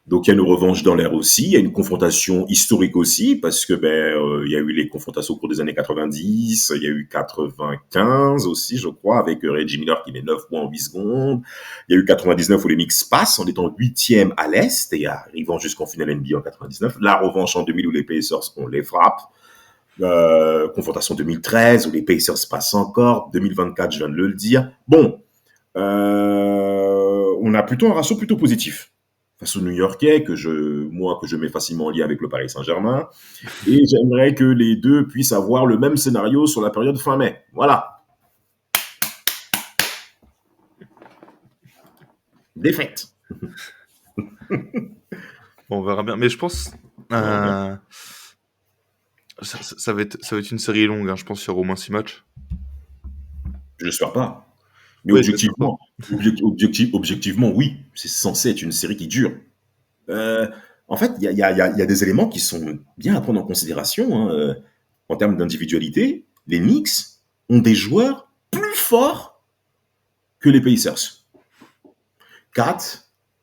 Donc, il y a une revanche dans l'air aussi. Il y a une confrontation historique aussi, parce que il y a eu les confrontations au cours des années 90. Il y a eu 95 aussi, je crois, avec Reggie Miller qui met 9 points en 8 secondes. Il y a eu 99 où les Knicks passent en étant 8e à l'Est et arrivant jusqu'en finale NBA en 99. La revanche en 2000 où les Pacers, on les frappe. Confrontation 2013 où les Pacers passent encore. 2024, je viens de le dire. Bon, on a plutôt un ratio plutôt positif. face aux New-Yorkais, que je mets facilement en lien avec le Paris Saint-Germain. Et j'aimerais que les deux puissent avoir le même scénario sur la période fin mai. Voilà. Défaite. Bon, on verra bien. Mais je pense... ça va être une série longue, hein. Je pense qu'il y aura au moins 6 matchs. Je l'espère pas. Mais Oui, objectivement, oui. C'est censé être une série qui dure. En fait, il y a des éléments qui sont bien à prendre en considération. Hein. En termes d'individualité, les Knicks ont des joueurs plus forts que les Pacers. Kat,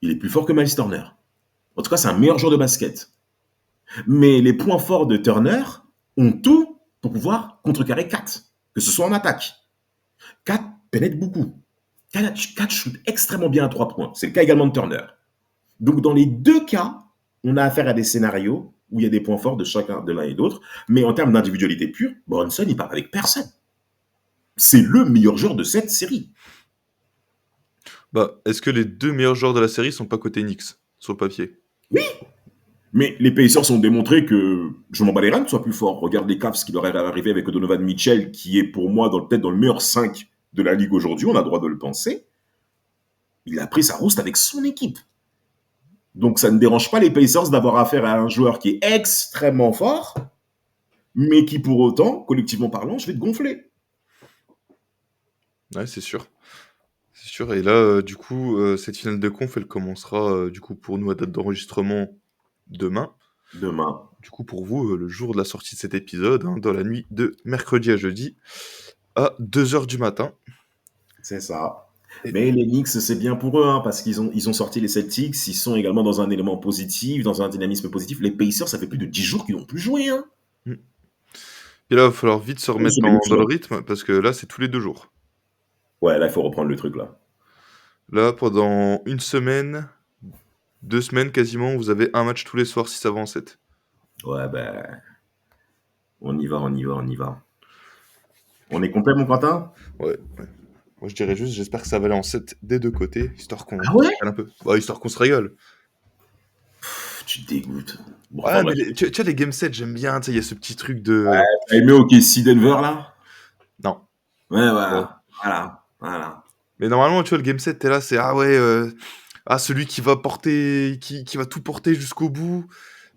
il est plus fort que Miles Turner. En tout cas, c'est un meilleur joueur de basket. Mais les points forts de Turner ont tout pour pouvoir contrecarrer Kat, que ce soit en attaque. Kat pénètre beaucoup. Kat shoot extrêmement bien à 3 points. C'est le cas également de Turner. Donc, dans les deux cas, on a affaire à des scénarios où il y a des points forts de chacun, de l'un et de l'autre. Mais en termes d'individualité pure, Brunson, il part avec personne. C'est le meilleur joueur de cette série. Bah, est-ce que les 2 meilleurs joueurs de la série sont pas côté Knicks, sur le papier? Oui. Mais les Pacers ont démontré que je m'en bats les reins que soit plus fort. Regarde les Cavs qui leur est arrivé avec Donovan Mitchell, qui est pour moi peut-être dans le meilleur 5 de la ligue aujourd'hui. On a le droit de le penser. Il a pris sa rouste avec son équipe. Donc ça ne dérange pas les Pacers d'avoir affaire à un joueur qui est extrêmement fort, mais qui pour autant, collectivement parlant, je vais te gonfler. Ouais, c'est sûr. C'est sûr. Et là, du coup, cette finale de conf, elle commencera, du coup, pour nous, à date d'enregistrement, demain. Demain. Du coup, pour vous, le jour de la sortie de cet épisode, hein, dans la nuit de mercredi à jeudi, à 2h du matin. C'est ça. Mais les Knicks, c'est bien pour eux, hein, parce qu'ils ont sorti les Celtics, ils sont également dans un élément positif, dans un dynamisme positif. Les Pacers, ça fait plus de 10 jours qu'ils n'ont plus joué. Hein. Et là, il va falloir vite se remettre dans le rythme, parce que là, c'est tous les 2 jours. Ouais, là, il faut reprendre le truc, là. Là, pendant 1 semaine, 2 semaines quasiment, vous avez un match tous les soirs si ça va en 7. Ouais, ben... On y va. On est complet, mon Quentin ? Ouais. Moi, je dirais juste, j'espère que ça va aller en 7 des deux côtés, histoire qu'on se régale un peu. Bah, histoire qu'on se régale. Tu te dégoûtes. Bon, Ouais, mais tu vois, les game sets, j'aime bien, tu sais, il y a ce petit truc de... Ouais, t'as aimé OKC Denver, là ? Non. Ouais, voilà. Voilà. Mais normalement, tu vois, le game set, t'es là, c'est, celui qui va porter, qui va tout porter jusqu'au bout,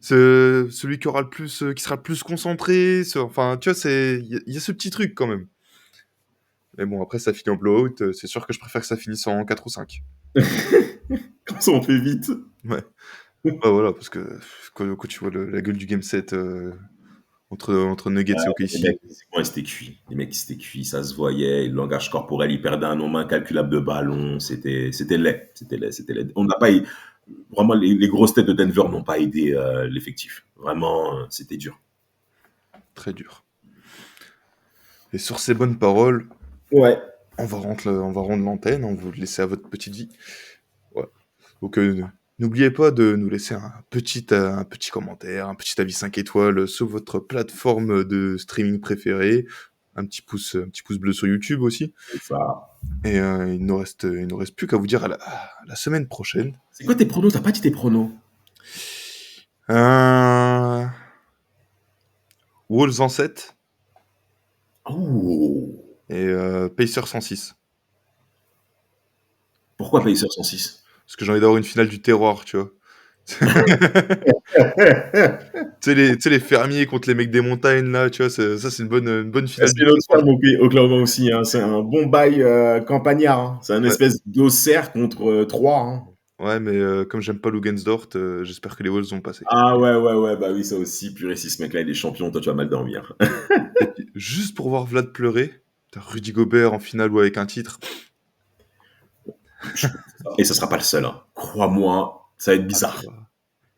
celui qui aura le plus, qui sera le plus concentré, enfin, tu vois, il y a ce petit truc, quand même. Mais bon, après, ça finit en blowout, c'est sûr que je préfère que ça finisse en 4 ou 5. Comme ça, on fait vite. Ouais. Bah voilà, parce que quand tu vois la gueule du game set entre Nuggets et OKC... Les mecs, ils s'étaient cuits, ça se voyait, le langage corporel, ils perdaient un nombre incalculable de ballons, c'était laid. On n'a pas... Vraiment, les grosses têtes de Denver n'ont pas aidé l'effectif. Vraiment, c'était dur. Très dur. Et sur ces bonnes paroles... Ouais. On va rendre l'antenne, on va vous laisser à votre petite vie. Ouais. Donc, n'oubliez pas de nous laisser un petit commentaire, un petit avis 5 étoiles sur votre plateforme de streaming préférée. Un petit pouce bleu sur YouTube aussi. C'est ça. Et il nous reste plus qu'à vous dire à la semaine prochaine. C'est quoi tes pronos ? T'as pas dit tes pronos ? Wolves en 7. Oh. Et Pacers 106. Pourquoi Pacers 106 ? Parce que j'ai envie d'avoir une finale du terroir, tu vois. Tu sais, les fermiers contre les mecs des montagnes, là, tu vois, ça, c'est une bonne finale. C'est notre ferme Oklahoma aussi, hein. C'est un bon bail campagnard. Hein. C'est une espèce d'Auxerre contre 3. Hein. Ouais, mais comme j'aime pas Lugensdort, j'espère que les Wolves vont passer. Ah ouais, bah oui, ça aussi. Purée, si ce mec-là, il est champion, toi, tu vas mal dormir. Juste pour voir Vlad pleurer, t'as Rudy Gobert en finale ou avec un titre. Et ça sera pas le seul. Hein. Crois-moi, ça va être bizarre.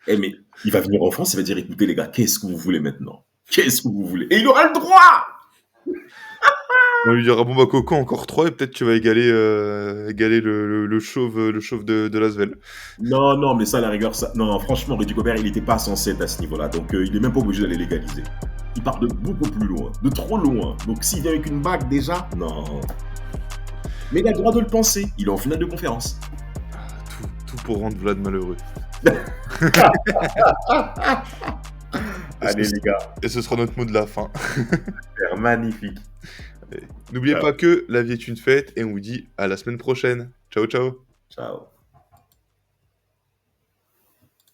Mais il va venir en France, il va dire, écoutez les gars, qu'est-ce que vous voulez maintenant ? Qu'est-ce que vous voulez ? Et il aura le droit ! On lui dira, bon bah Coco, encore 3, et peut-être tu vas égaler le chauve de Lasvel. Non, mais ça, à la rigueur, ça... Non, franchement, Rudy Gobert, il était pas censé être à ce niveau-là, donc il est même pas obligé d'aller légaliser. Il part de beaucoup plus loin, de trop loin. Donc s'il vient avec une bague, déjà, non. Mais il a le droit de le penser, il est en finale de conférence. Tout pour rendre Vlad malheureux. Allez, les gars, Et ce sera notre mot de la fin. super, magnifique. N'oubliez Ciao. pas que la vie est une fête et on vous dit à la semaine prochaine. Ciao, ciao. Ciao.